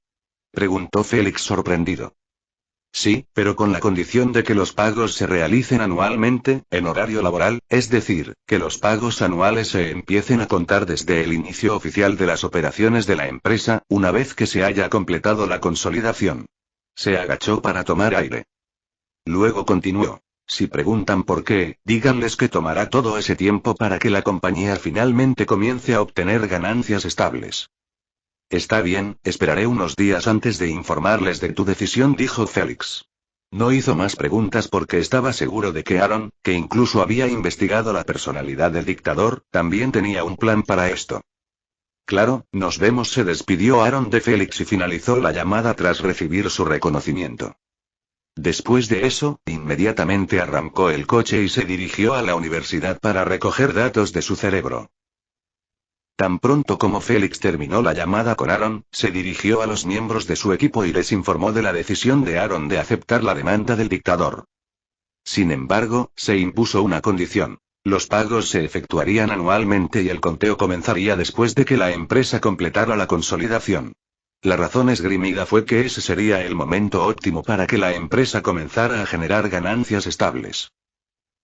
Preguntó Félix sorprendido. Sí, pero con la condición de que los pagos se realicen anualmente, en horario laboral, es decir, que los pagos anuales se empiecen a contar desde el inicio oficial de las operaciones de la empresa, una vez que se haya completado la consolidación. Se agachó para tomar aire. Luego continuó. Si preguntan por qué, díganles que tomará todo ese tiempo para que la compañía finalmente comience a obtener ganancias estables. Está bien, esperaré unos días antes de informarles de tu decisión, dijo Félix. No hizo más preguntas porque estaba seguro de que Aaron, que incluso había investigado la personalidad del dictador, también tenía un plan para esto. Claro, nos vemos, se despidió Aaron de Félix y finalizó la llamada tras recibir su reconocimiento. Después de eso, inmediatamente arrancó el coche y se dirigió a la universidad para recoger datos de su cerebro. Tan pronto como Félix terminó la llamada con Aaron, se dirigió a los miembros de su equipo y les informó de la decisión de Aaron de aceptar la demanda del dictador. Sin embargo, se impuso una condición. Los pagos se efectuarían anualmente y el conteo comenzaría después de que la empresa completara la consolidación. La razón esgrimida fue que ese sería el momento óptimo para que la empresa comenzara a generar ganancias estables.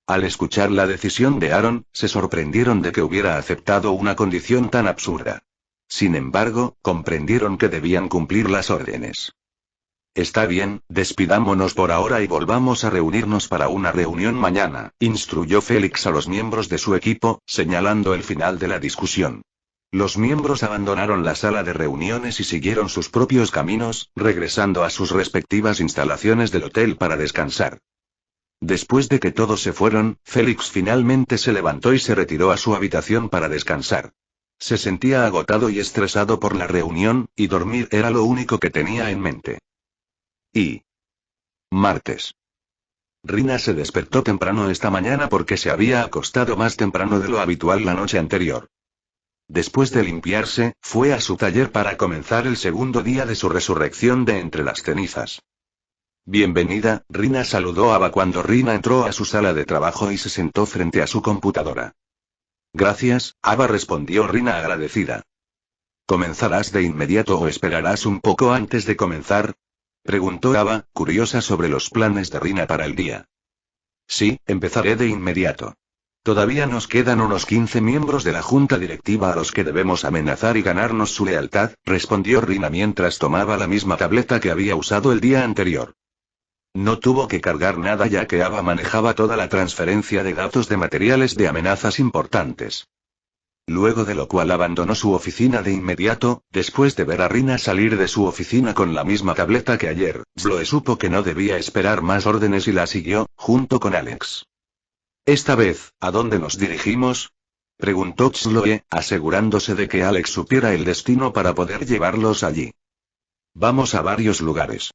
Al escuchar la decisión de Aaron, se sorprendieron de que hubiera aceptado una condición tan absurda. Sin embargo, comprendieron que debían cumplir las órdenes. Está bien, despidámonos por ahora y volvamos a reunirnos para una reunión mañana, instruyó Félix a los miembros de su equipo, señalando el final de la discusión. Los miembros abandonaron la sala de reuniones y siguieron sus propios caminos, regresando a sus respectivas instalaciones del hotel para descansar. Después de que todos se fueron, Félix finalmente se levantó y se retiró a su habitación para descansar. Se sentía agotado y estresado por la reunión, y dormir era lo único que tenía en mente. Martes. Rina se despertó temprano esta mañana porque se había acostado más temprano de lo habitual la noche anterior. Después de limpiarse, fue a su taller para comenzar el segundo día de su resurrección de entre las cenizas. Bienvenida, Rina saludó a Ava cuando Rina entró a su sala de trabajo y se sentó frente a su computadora. Gracias, Ava respondió Rina agradecida. ¿Comenzarás de inmediato o esperarás un poco antes de comenzar? Preguntó Ava, curiosa sobre los planes de Rina para el día. Sí, empezaré de inmediato. Todavía nos quedan unos 15 miembros de la junta directiva a los que debemos amenazar y ganarnos su lealtad, respondió Rina mientras tomaba la misma tableta que había usado el día anterior. No tuvo que cargar nada ya que Ava manejaba toda la transferencia de datos de materiales de amenazas importantes. Luego de lo cual abandonó su oficina de inmediato, después de ver a Rina salir de su oficina con la misma tableta que ayer, Chloe supo que no debía esperar más órdenes y la siguió, junto con Alex. Esta vez, ¿a dónde nos dirigimos? Preguntó Chloe, asegurándose de que Alex supiera el destino para poder llevarlos allí. Vamos a varios lugares.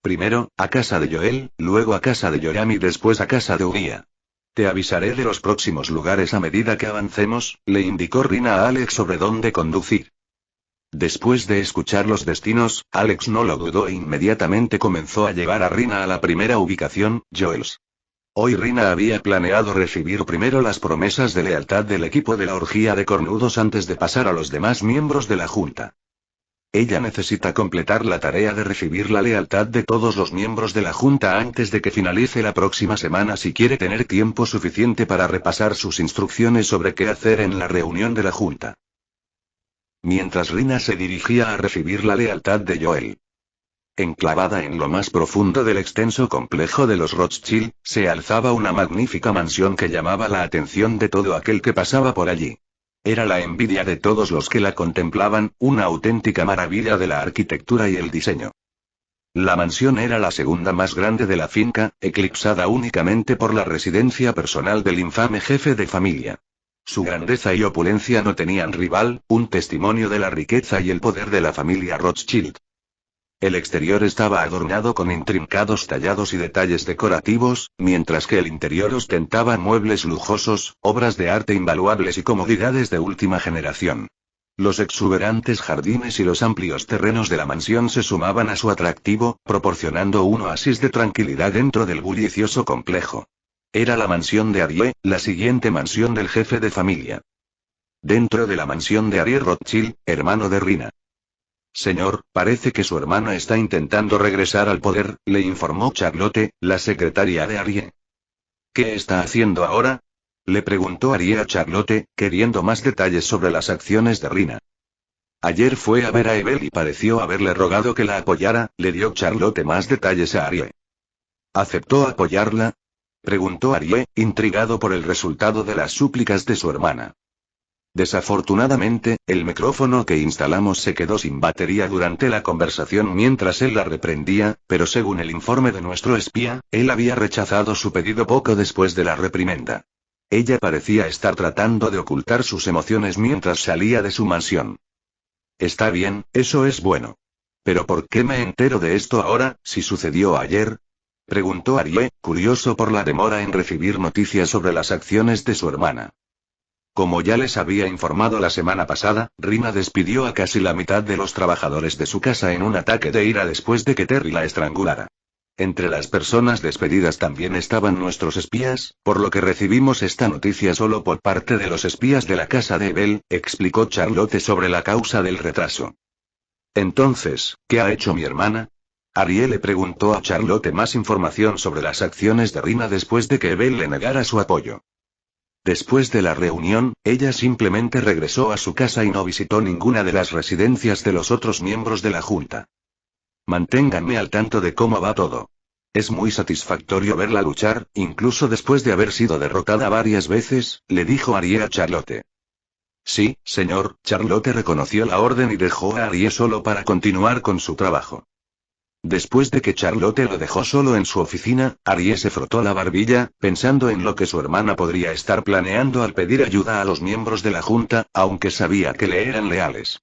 Primero, a casa de Joel, luego a casa de Yoram y después a casa de Uriah. Te avisaré de los próximos lugares a medida que avancemos, le indicó Rina a Alex sobre dónde conducir. Después de escuchar los destinos, Alex no lo dudó e inmediatamente comenzó a llevar a Rina a la primera ubicación, Joel's. Hoy Rina había planeado recibir primero las promesas de lealtad del equipo de la orgía de cornudos antes de pasar a los demás miembros de la junta. Ella necesita completar la tarea de recibir la lealtad de todos los miembros de la junta antes de que finalice la próxima semana si quiere tener tiempo suficiente para repasar sus instrucciones sobre qué hacer en la reunión de la junta. Mientras Rina se dirigía a recibir la lealtad de Joel. Enclavada en lo más profundo del extenso complejo de los Rothschild, se alzaba una magnífica mansión que llamaba la atención de todo aquel que pasaba por allí. Era la envidia de todos los que la contemplaban, una auténtica maravilla de la arquitectura y el diseño. La mansión era la segunda más grande de la finca, eclipsada únicamente por la residencia personal del infame jefe de familia. Su grandeza y opulencia no tenían rival, un testimonio de la riqueza y el poder de la familia Rothschild. El exterior estaba adornado con intrincados tallados y detalles decorativos, mientras que el interior ostentaba muebles lujosos, obras de arte invaluables y comodidades de última generación. Los exuberantes jardines y los amplios terrenos de la mansión se sumaban a su atractivo, proporcionando un oasis de tranquilidad dentro del bullicioso complejo. Era la mansión de Arie, la siguiente mansión del jefe de familia. Dentro de la mansión de Arie Rothschild, hermano de Rina. Señor, parece que su hermano está intentando regresar al poder, le informó Charlotte, la secretaria de Arie. ¿Qué está haciendo ahora? Le preguntó Arie a Charlotte, queriendo más detalles sobre las acciones de Rina. Ayer fue a ver a Evel y pareció haberle rogado que la apoyara, le dio Charlotte más detalles a Arie. ¿Aceptó apoyarla? Preguntó Arie, intrigado por el resultado de las súplicas de su hermana. Desafortunadamente, el micrófono que instalamos se quedó sin batería durante la conversación mientras él la reprendía, pero según el informe de nuestro espía, él había rechazado su pedido poco después de la reprimenda. Ella parecía estar tratando de ocultar sus emociones mientras salía de su mansión. Está bien, eso es bueno. ¿Pero por qué me entero de esto ahora, si sucedió ayer? Preguntó Arie, curioso por la demora en recibir noticias sobre las acciones de su hermana. Como ya les había informado la semana pasada, Rina despidió a casi la mitad de los trabajadores de su casa en un ataque de ira después de que Terry la estrangulara. Entre las personas despedidas también estaban nuestros espías, por lo que recibimos esta noticia solo por parte de los espías de la casa de Evel, explicó Charlotte sobre la causa del retraso. Entonces, ¿qué ha hecho mi hermana? Arie le preguntó a Charlotte más información sobre las acciones de Rina después de que Evel le negara su apoyo. Después de la reunión, ella simplemente regresó a su casa y no visitó ninguna de las residencias de los otros miembros de la junta. Manténganme al tanto de cómo va todo. Es muy satisfactorio verla luchar, incluso después de haber sido derrotada varias veces, le dijo Arie a Charlotte. Sí, señor, Charlotte reconoció la orden y dejó a Arie solo para continuar con su trabajo. Después de que Charlotte lo dejó solo en su oficina, Arie se frotó la barbilla, pensando en lo que su hermana podría estar planeando al pedir ayuda a los miembros de la junta, aunque sabía que le eran leales.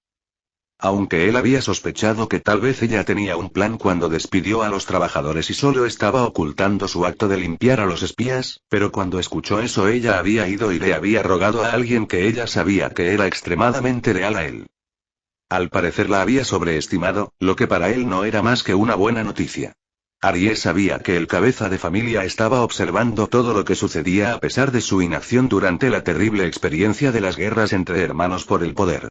Aunque él había sospechado que tal vez ella tenía un plan cuando despidió a los trabajadores y solo estaba ocultando su acto de limpiar a los espías, pero cuando escuchó eso ella había ido y le había rogado a alguien que ella sabía que era extremadamente leal a él. Al parecer la había sobreestimado, lo que para él no era más que una buena noticia. Arie sabía que el cabeza de familia estaba observando todo lo que sucedía a pesar de su inacción durante la terrible experiencia de las guerras entre hermanos por el poder.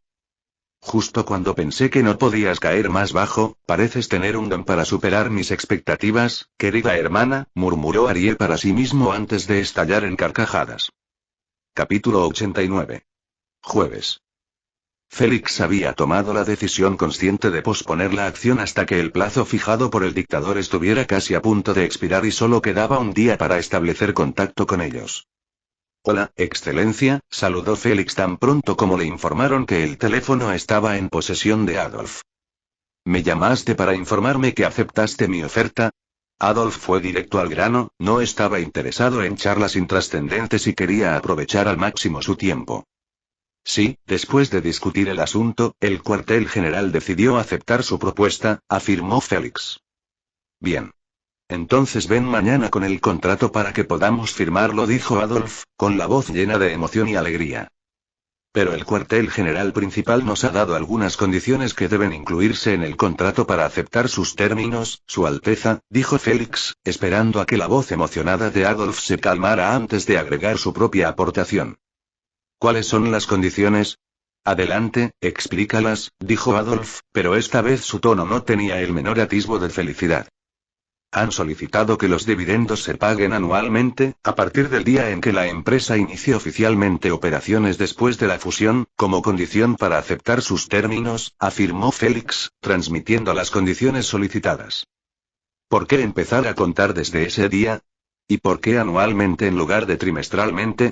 Justo cuando pensé que no podías caer más bajo, pareces tener un don para superar mis expectativas, querida hermana, murmuró Arie para sí mismo antes de estallar en carcajadas. Capítulo 89. Jueves. Félix había tomado la decisión consciente de posponer la acción hasta que el plazo fijado por el dictador estuviera casi a punto de expirar y solo quedaba un día para establecer contacto con ellos. Hola, Excelencia, saludó Félix tan pronto como le informaron que el teléfono estaba en posesión de Adolf. ¿Me llamaste para informarme que aceptaste mi oferta? Adolf fue directo al grano, no estaba interesado en charlas intrascendentes y quería aprovechar al máximo su tiempo. Sí, después de discutir el asunto, el cuartel general decidió aceptar su propuesta, afirmó Félix. Bien. Entonces ven mañana con el contrato para que podamos firmarlo, dijo Adolf, con la voz llena de emoción y alegría. Pero el cuartel general principal nos ha dado algunas condiciones que deben incluirse en el contrato para aceptar sus términos, Su Alteza, dijo Félix, esperando a que la voz emocionada de Adolf se calmara antes de agregar su propia aportación. ¿Cuáles son las condiciones? Adelante, explícalas, dijo Adolf, pero esta vez su tono no tenía el menor atisbo de felicidad. Han solicitado que los dividendos se paguen anualmente, a partir del día en que la empresa inicie oficialmente operaciones después de la fusión, como condición para aceptar sus términos, afirmó Félix, transmitiendo las condiciones solicitadas. ¿Por qué empezar a contar desde ese día? ¿Y por qué anualmente en lugar de trimestralmente?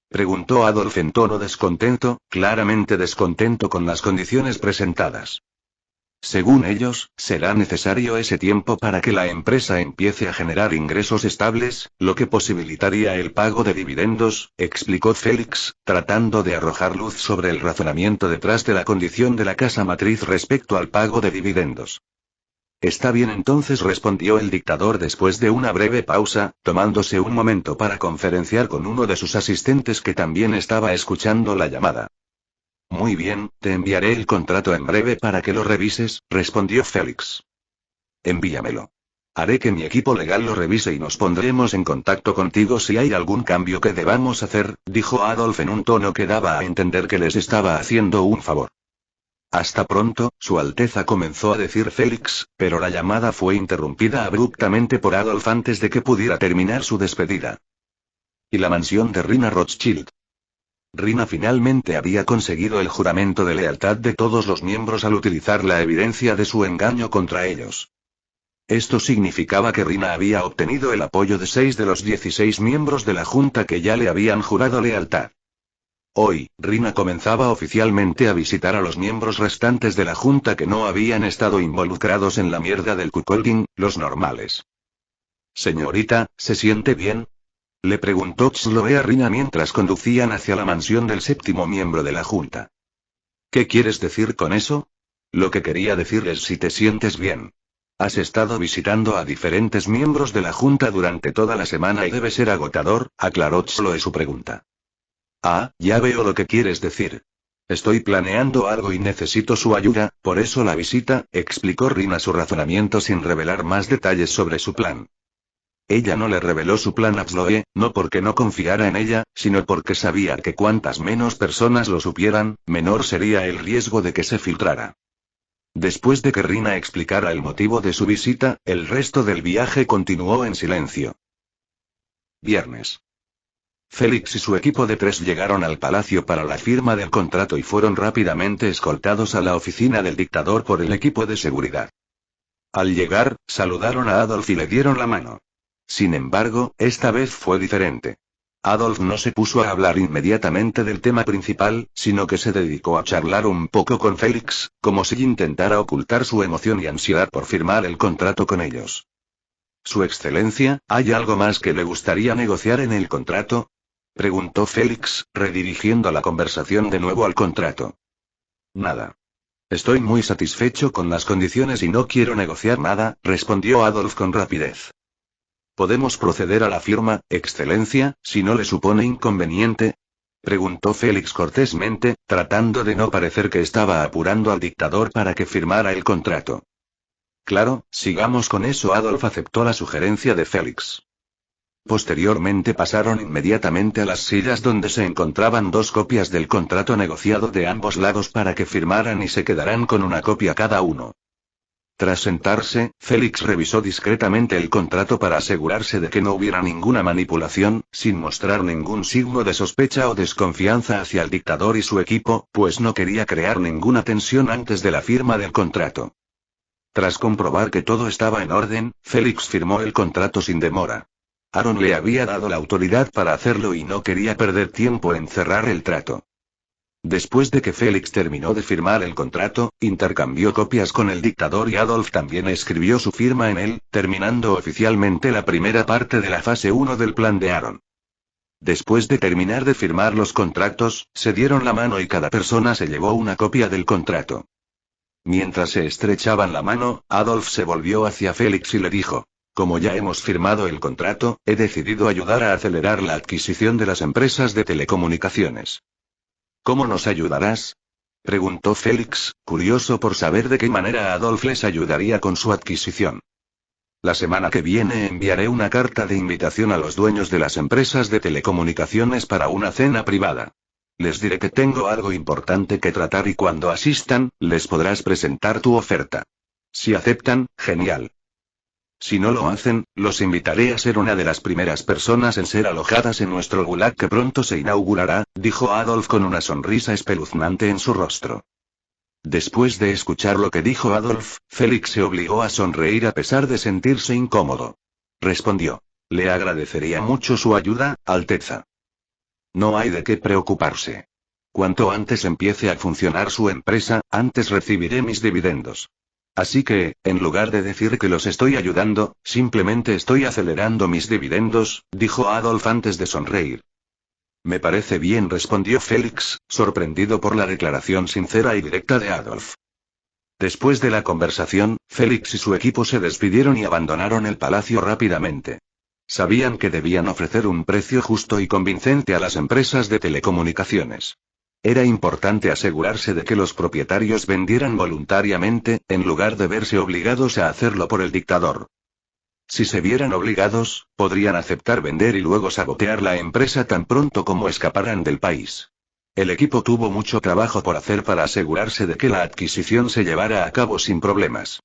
Preguntó Adolf en tono descontento, claramente descontento con las condiciones presentadas. Según ellos, será necesario ese tiempo para que la empresa empiece a generar ingresos estables, lo que posibilitaría el pago de dividendos, explicó Félix, tratando de arrojar luz sobre el razonamiento detrás de la condición de la casa matriz respecto al pago de dividendos. Está bien entonces, respondió el dictador después de una breve pausa, tomándose un momento para conferenciar con uno de sus asistentes que también estaba escuchando la llamada. Muy bien, te enviaré el contrato en breve para que lo revises, respondió Félix. Envíamelo. Haré que mi equipo legal lo revise y nos pondremos en contacto contigo si hay algún cambio que debamos hacer, dijo Adolf en un tono que daba a entender que les estaba haciendo un favor. Hasta pronto, Su Alteza, comenzó a decir Félix, pero la llamada fue interrumpida abruptamente por Adolf antes de que pudiera terminar su despedida. ¿Y la mansión de Rina Rothschild? Rina finalmente había conseguido el juramento de lealtad de todos los miembros al utilizar la evidencia de su engaño contra ellos. Esto significaba que Rina había obtenido el apoyo de 6 de los 16 miembros de la Junta que ya le habían jurado lealtad. Hoy, Rina comenzaba oficialmente a visitar a los miembros restantes de la Junta que no habían estado involucrados en la mierda del cuckolding, los normales. Señorita, ¿se siente bien?, le preguntó Chloe a Rina mientras conducían hacia la mansión del séptimo miembro de la Junta. ¿Qué quieres decir con eso? Lo que quería decir es si te sientes bien. Has estado visitando a diferentes miembros de la Junta durante toda la semana y debe ser agotador, aclaró Chloe su pregunta. Ah, ya veo lo que quieres decir. Estoy planeando algo y necesito su ayuda, por eso la visita, explicó Rina su razonamiento sin revelar más detalles sobre su plan. Ella no le reveló su plan a Chloe, no porque no confiara en ella, sino porque sabía que cuantas menos personas lo supieran, menor sería el riesgo de que se filtrara. Después de que Rina explicara el motivo de su visita, el resto del viaje continuó en silencio. Viernes. Félix y su equipo de 3 llegaron al palacio para la firma del contrato y fueron rápidamente escoltados a la oficina del dictador por el equipo de seguridad. Al llegar, saludaron a Adolf y le dieron la mano. Sin embargo, esta vez fue diferente. Adolf no se puso a hablar inmediatamente del tema principal, sino que se dedicó a charlar un poco con Félix, como si intentara ocultar su emoción y ansiedad por firmar el contrato con ellos. Su Excelencia, ¿hay algo más que le gustaría negociar en el contrato?, preguntó Félix, redirigiendo la conversación de nuevo al contrato. Nada. Estoy muy satisfecho con las condiciones y no quiero negociar nada, respondió Adolf con rapidez. ¿Podemos proceder a la firma, Excelencia, si no le supone inconveniente? Preguntó Félix cortésmente, tratando de no parecer que estaba apurando al dictador para que firmara el contrato. Claro, sigamos con eso. Adolf aceptó la sugerencia de Félix. Posteriormente pasaron inmediatamente a las sillas donde se encontraban dos copias del contrato negociado de ambos lados para que firmaran y se quedaran con una copia cada uno. Tras sentarse, Félix revisó discretamente el contrato para asegurarse de que no hubiera ninguna manipulación, sin mostrar ningún signo de sospecha o desconfianza hacia el dictador y su equipo, pues no quería crear ninguna tensión antes de la firma del contrato. Tras comprobar que todo estaba en orden, Félix firmó el contrato sin demora. Aaron le había dado la autoridad para hacerlo y no quería perder tiempo en cerrar el trato. Después de que Félix terminó de firmar el contrato, intercambió copias con el dictador y Adolf también escribió su firma en él, terminando oficialmente la primera parte de la fase 1 del plan de Aaron. Después de terminar de firmar los contratos, se dieron la mano y cada persona se llevó una copia del contrato. Mientras se estrechaban la mano, Adolf se volvió hacia Félix y le dijo: como ya hemos firmado el contrato, he decidido ayudar a acelerar la adquisición de las empresas de telecomunicaciones. ¿Cómo nos ayudarás? Preguntó Félix, curioso por saber de qué manera Adolf les ayudaría con su adquisición. La semana que viene enviaré una carta de invitación a los dueños de las empresas de telecomunicaciones para una cena privada. Les diré que tengo algo importante que tratar y cuando asistan, les podrás presentar tu oferta. Si aceptan, genial. Si no lo hacen, los invitaré a ser una de las primeras personas en ser alojadas en nuestro gulag que pronto se inaugurará, dijo Adolf con una sonrisa espeluznante en su rostro. Después de escuchar lo que dijo Adolf, Félix se obligó a sonreír a pesar de sentirse incómodo. Respondió: le agradecería mucho su ayuda, Alteza. No hay de qué preocuparse. Cuanto antes empiece a funcionar su empresa, antes recibiré mis dividendos. Así que, en lugar de decir que los estoy ayudando, simplemente estoy acelerando mis dividendos, dijo Adolf antes de sonreír. Me parece bien, respondió Félix, sorprendido por la declaración sincera y directa de Adolf. Después de la conversación, Félix y su equipo se despidieron y abandonaron el palacio rápidamente. Sabían que debían ofrecer un precio justo y convincente a las empresas de telecomunicaciones. Era importante asegurarse de que los propietarios vendieran voluntariamente, en lugar de verse obligados a hacerlo por el dictador. Si se vieran obligados, podrían aceptar vender y luego sabotear la empresa tan pronto como escaparan del país. El equipo tuvo mucho trabajo por hacer para asegurarse de que la adquisición se llevara a cabo sin problemas.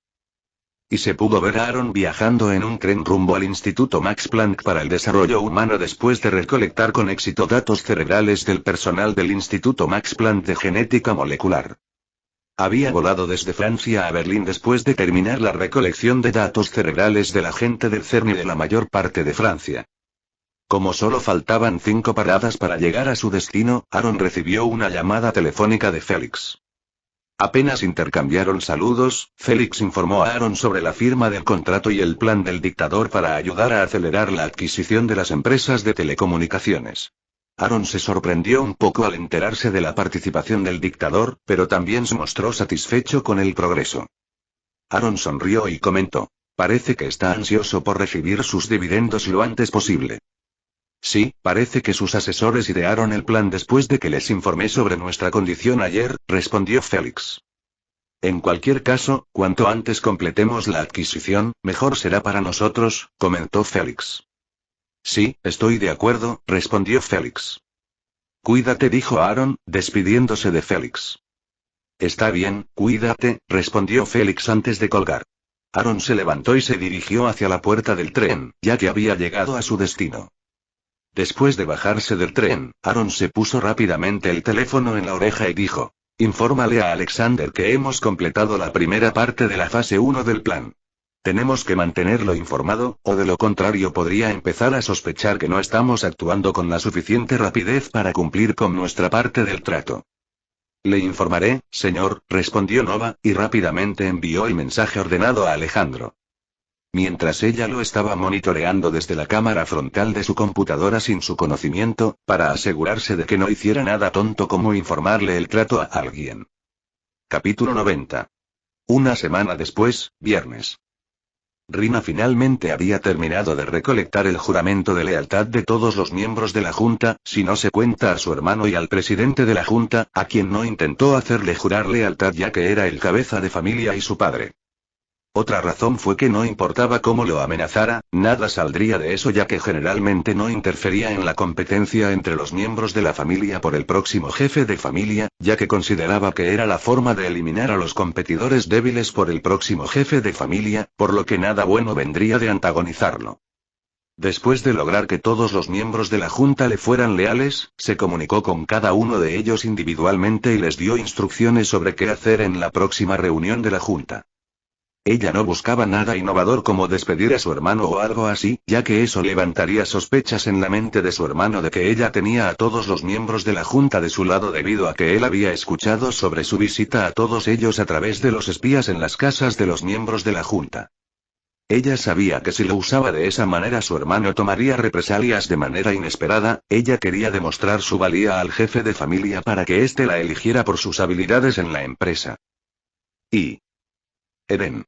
Y se pudo ver a Aaron viajando en un tren rumbo al Instituto Max Planck para el Desarrollo Humano después de recolectar con éxito datos cerebrales del personal del Instituto Max Planck de Genética Molecular. Había volado desde Francia a Berlín después de terminar la recolección de datos cerebrales de la gente del CERN y de la mayor parte de Francia. Como solo faltaban 5 paradas para llegar a su destino, Aaron recibió una llamada telefónica de Félix. Apenas intercambiaron saludos, Félix informó a Aaron sobre la firma del contrato y el plan del dictador para ayudar a acelerar la adquisición de las empresas de telecomunicaciones. Aaron se sorprendió un poco al enterarse de la participación del dictador, pero también se mostró satisfecho con el progreso. Aaron sonrió y comentó: parece que está ansioso por recibir sus dividendos lo antes posible. Sí, parece que sus asesores idearon el plan después de que les informé sobre nuestra condición ayer, respondió Félix. En cualquier caso, cuanto antes completemos la adquisición, mejor será para nosotros, comentó Félix. Sí, estoy de acuerdo, respondió Félix. Cuídate, dijo Aaron, despidiéndose de Félix. Está bien, cuídate, respondió Félix antes de colgar. Aaron se levantó y se dirigió hacia la puerta del tren, ya que había llegado a su destino. Después de bajarse del tren, Aaron se puso rápidamente el teléfono en la oreja y dijo: infórmale a Alexander que hemos completado la primera parte de la fase 1 del plan. Tenemos que mantenerlo informado, o de lo contrario podría empezar a sospechar que no estamos actuando con la suficiente rapidez para cumplir con nuestra parte del trato. Le informaré, señor, respondió Nova, y rápidamente envió el mensaje ordenado a Alejandro. Mientras ella lo estaba monitoreando desde la cámara frontal de su computadora sin su conocimiento, para asegurarse de que no hiciera nada tonto como informarle el trato a alguien. Capítulo 90. Una semana después, viernes. Rina finalmente había terminado de recolectar el juramento de lealtad de todos los miembros de la Junta, si no se cuenta a su hermano y al presidente de la Junta, a quien no intentó hacerle jurar lealtad ya que era el cabeza de familia y su padre. Otra razón fue que no importaba cómo lo amenazara, nada saldría de eso ya que generalmente no interfería en la competencia entre los miembros de la familia por el próximo jefe de familia, ya que consideraba que era la forma de eliminar a los competidores débiles por el próximo jefe de familia, por lo que nada bueno vendría de antagonizarlo. Después de lograr que todos los miembros de la Junta le fueran leales, se comunicó con cada uno de ellos individualmente y les dio instrucciones sobre qué hacer en la próxima reunión de la Junta. Ella no buscaba nada innovador como despedir a su hermano o algo así, ya que eso levantaría sospechas en la mente de su hermano de que ella tenía a todos los miembros de la Junta de su lado debido a que él había escuchado sobre su visita a todos ellos a través de los espías en las casas de los miembros de la Junta. Ella sabía que si lo usaba de esa manera su hermano tomaría represalias de manera inesperada, ella quería demostrar su valía al jefe de familia para que éste la eligiera por sus habilidades en la empresa. Y Eden.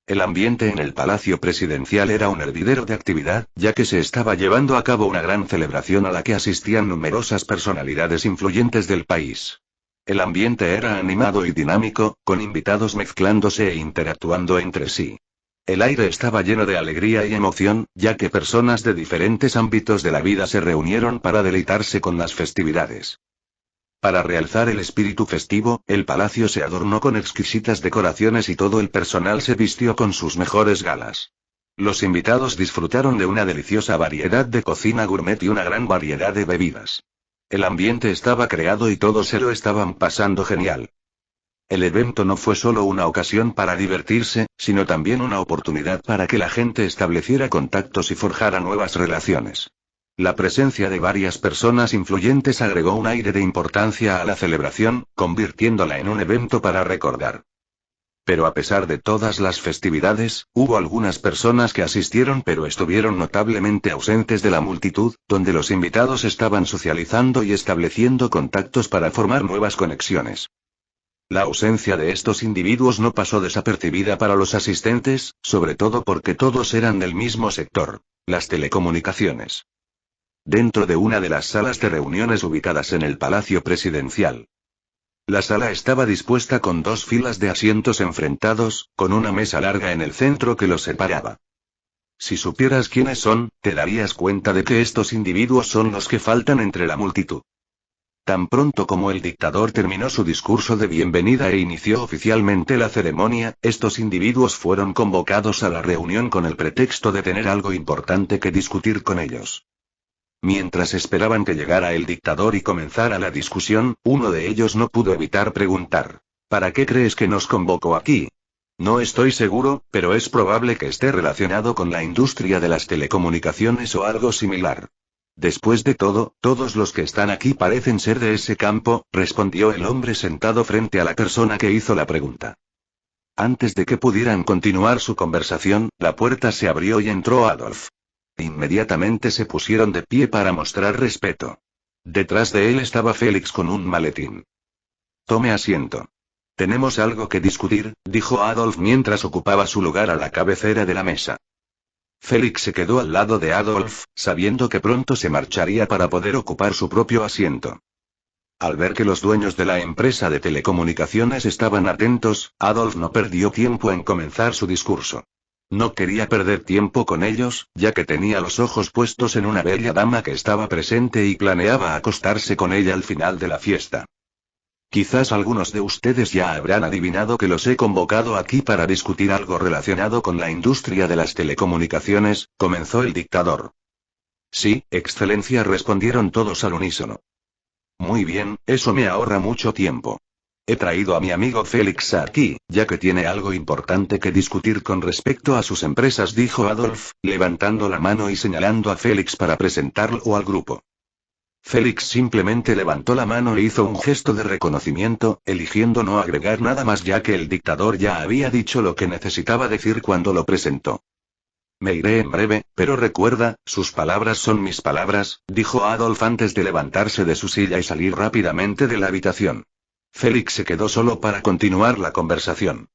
El ambiente en el palacio presidencial era un hervidero de actividad, ya que se estaba llevando a cabo una gran celebración a la que asistían numerosas personalidades influyentes del país. El ambiente era animado y dinámico, con invitados mezclándose e interactuando entre sí. El aire estaba lleno de alegría y emoción, ya que personas de diferentes ámbitos de la vida se reunieron para deleitarse con las festividades. Para realzar el espíritu festivo, el palacio se adornó con exquisitas decoraciones y todo el personal se vistió con sus mejores galas. Los invitados disfrutaron de una deliciosa variedad de cocina gourmet y una gran variedad de bebidas. El ambiente estaba creado y todos se lo estaban pasando genial. El evento no fue solo una ocasión para divertirse, sino también una oportunidad para que la gente estableciera contactos y forjara nuevas relaciones. La presencia de varias personas influyentes agregó un aire de importancia a la celebración, convirtiéndola en un evento para recordar. Pero a pesar de todas las festividades, hubo algunas personas que asistieron pero estuvieron notablemente ausentes de la multitud, donde los invitados estaban socializando y estableciendo contactos para formar nuevas conexiones. La ausencia de estos individuos no pasó desapercibida para los asistentes, sobre todo porque todos eran del mismo sector, las telecomunicaciones. Dentro de una de las salas de reuniones ubicadas en el Palacio Presidencial. La sala estaba dispuesta con dos filas de asientos enfrentados, con una mesa larga en el centro que los separaba. Si supieras quiénes son, te darías cuenta de que estos individuos son los que faltan entre la multitud. Tan pronto como el dictador terminó su discurso de bienvenida e inició oficialmente la ceremonia, estos individuos fueron convocados a la reunión con el pretexto de tener algo importante que discutir con ellos. Mientras esperaban que llegara el dictador y comenzara la discusión, uno de ellos no pudo evitar preguntar: ¿para qué crees que nos convocó aquí? No estoy seguro, pero es probable que esté relacionado con la industria de las telecomunicaciones o algo similar. Después de todo, todos los que están aquí parecen ser de ese campo, respondió el hombre sentado frente a la persona que hizo la pregunta. Antes de que pudieran continuar su conversación, la puerta se abrió y entró Adolf. Inmediatamente se pusieron de pie para mostrar respeto. Detrás de él estaba Félix con un maletín. Tome asiento. Tenemos algo que discutir, dijo Adolf mientras ocupaba su lugar a la cabecera de la mesa. Félix se quedó al lado de Adolf, sabiendo que pronto se marcharía para poder ocupar su propio asiento. Al ver que los dueños de la empresa de telecomunicaciones estaban atentos, Adolf no perdió tiempo en comenzar su discurso. No quería perder tiempo con ellos, ya que tenía los ojos puestos en una bella dama que estaba presente y planeaba acostarse con ella al final de la fiesta. Quizás algunos de ustedes ya habrán adivinado que los he convocado aquí para discutir algo relacionado con la industria de las telecomunicaciones, comenzó el dictador. Sí, Excelencia, respondieron todos al unísono. Muy bien, eso me ahorra mucho tiempo. He traído a mi amigo Félix aquí, ya que tiene algo importante que discutir con respecto a sus empresas, dijo Adolf, levantando la mano y señalando a Félix para presentarlo al grupo. Félix simplemente levantó la mano e hizo un gesto de reconocimiento, eligiendo no agregar nada más ya que el dictador ya había dicho lo que necesitaba decir cuando lo presentó. Me iré en breve, pero recuerda, sus palabras son mis palabras, dijo Adolf antes de levantarse de su silla y salir rápidamente de la habitación. Félix se quedó solo para continuar la conversación.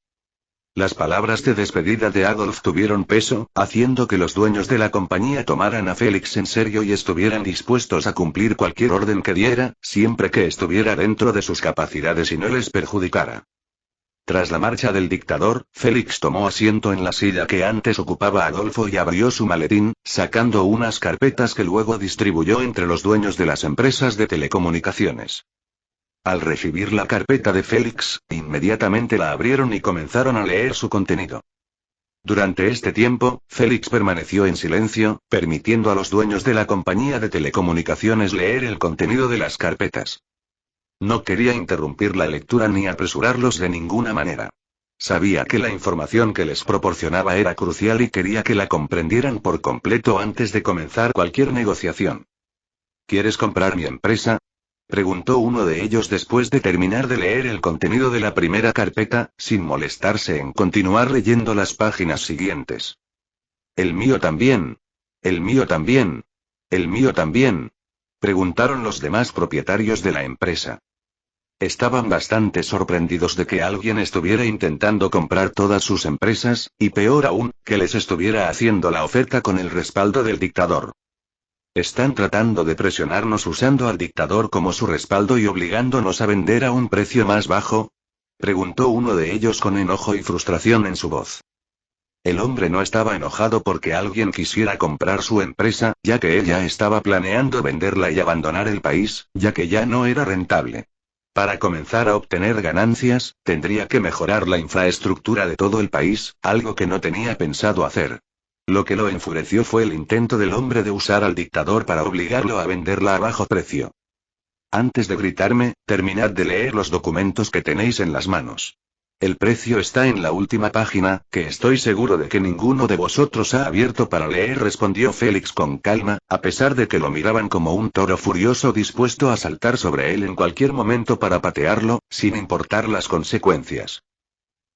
Las palabras de despedida de Adolf tuvieron peso, haciendo que los dueños de la compañía tomaran a Félix en serio y estuvieran dispuestos a cumplir cualquier orden que diera, siempre que estuviera dentro de sus capacidades y no les perjudicara. Tras la marcha del dictador, Félix tomó asiento en la silla que antes ocupaba Adolfo y abrió su maletín, sacando unas carpetas que luego distribuyó entre los dueños de las empresas de telecomunicaciones. Al recibir la carpeta de Félix, inmediatamente la abrieron y comenzaron a leer su contenido. Durante este tiempo, Félix permaneció en silencio, permitiendo a los dueños de la compañía de telecomunicaciones leer el contenido de las carpetas. No quería interrumpir la lectura ni apresurarlos de ninguna manera. Sabía que la información que les proporcionaba era crucial y quería que la comprendieran por completo antes de comenzar cualquier negociación. ¿Quieres comprar mi empresa?, preguntó uno de ellos después de terminar de leer el contenido de la primera carpeta, sin molestarse en continuar leyendo las páginas siguientes. El mío también. El mío también. El mío también, preguntaron los demás propietarios de la empresa. Estaban bastante sorprendidos de que alguien estuviera intentando comprar todas sus empresas, y peor aún, que les estuviera haciendo la oferta con el respaldo del dictador. ¿Están tratando de presionarnos usando al dictador como su respaldo y obligándonos a vender a un precio más bajo?, preguntó uno de ellos con enojo y frustración en su voz. El hombre no estaba enojado porque alguien quisiera comprar su empresa, ya que ella estaba planeando venderla y abandonar el país, ya que ya no era rentable. Para comenzar a obtener ganancias, tendría que mejorar la infraestructura de todo el país, algo que no tenía pensado hacer. Lo que lo enfureció fue el intento del hombre de usar al dictador para obligarlo a venderla a bajo precio. Antes de gritarme, terminad de leer los documentos que tenéis en las manos. El precio está en la última página, que estoy seguro de que ninguno de vosotros ha abierto para leer, respondió Félix con calma, a pesar de que lo miraban como un toro furioso dispuesto a saltar sobre él en cualquier momento para patearlo, sin importar las consecuencias.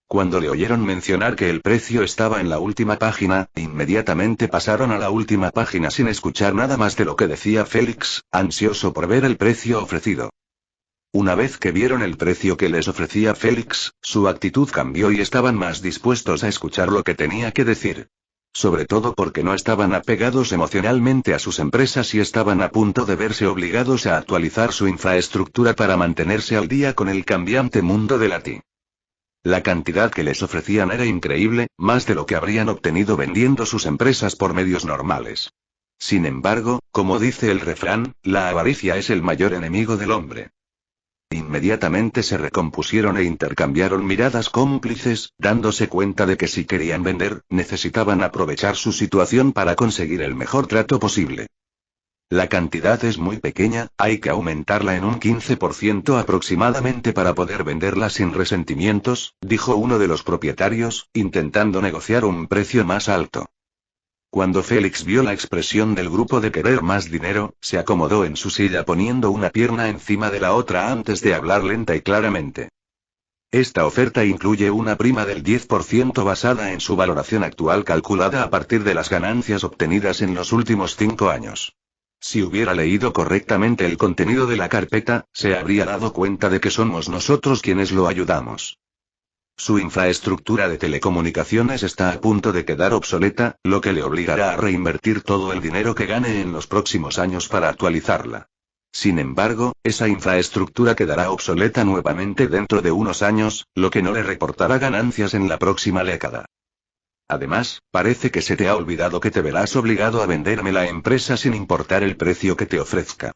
Cuando le oyeron mencionar que el precio estaba en la última página, inmediatamente pasaron a la última página sin escuchar nada más de lo que decía Félix, ansioso por ver el precio ofrecido. Una vez que vieron el precio que les ofrecía Félix, su actitud cambió y estaban más dispuestos a escuchar lo que tenía que decir. Sobre todo porque no estaban apegados emocionalmente a sus empresas y estaban a punto de verse obligados a actualizar su infraestructura para mantenerse al día con el cambiante mundo de la TI. La cantidad que les ofrecían era increíble, más de lo que habrían obtenido vendiendo sus empresas por medios normales. Sin embargo, como dice el refrán, la avaricia es el mayor enemigo del hombre. Inmediatamente se recompusieron e intercambiaron miradas cómplices, dándose cuenta de que si querían vender, necesitaban aprovechar su situación para conseguir el mejor trato posible. La cantidad es muy pequeña, hay que aumentarla en un 15% aproximadamente para poder venderla sin resentimientos, dijo uno de los propietarios, intentando negociar un precio más alto. Cuando Félix vio la expresión del grupo de querer más dinero, se acomodó en su silla poniendo una pierna encima de la otra antes de hablar lenta y claramente. Esta oferta incluye una prima del 10% basada en su valoración actual calculada a partir de las ganancias obtenidas en los últimos 5 años. Si hubiera leído correctamente el contenido de la carpeta, se habría dado cuenta de que somos nosotros quienes lo ayudamos. Su infraestructura de telecomunicaciones está a punto de quedar obsoleta, lo que le obligará a reinvertir todo el dinero que gane en los próximos años para actualizarla. Sin embargo, esa infraestructura quedará obsoleta nuevamente dentro de unos años, lo que no le reportará ganancias en la próxima década. Además, parece que se te ha olvidado que te verás obligado a venderme la empresa sin importar el precio que te ofrezca.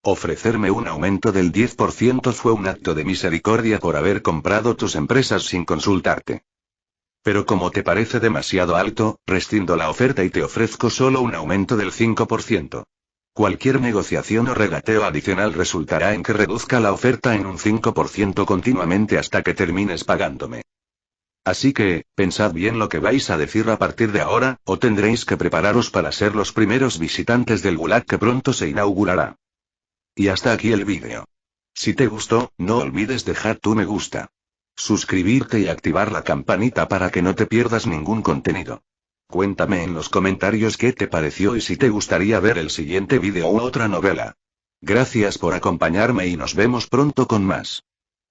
Ofrecerme un aumento del 10% fue un acto de misericordia por haber comprado tus empresas sin consultarte. Pero como te parece demasiado alto, rescindo la oferta y te ofrezco solo un aumento del 5%. Cualquier negociación o regateo adicional resultará en que reduzca la oferta en un 5% continuamente hasta que termines pagándome. Así que, pensad bien lo que vais a decir a partir de ahora, o tendréis que prepararos para ser los primeros visitantes del Gulag que pronto se inaugurará. Y hasta aquí el vídeo. Si te gustó, no olvides dejar tu me gusta, suscribirte y activar la campanita para que no te pierdas ningún contenido. Cuéntame en los comentarios qué te pareció y si te gustaría ver el siguiente vídeo u otra novela. Gracias por acompañarme y nos vemos pronto con más.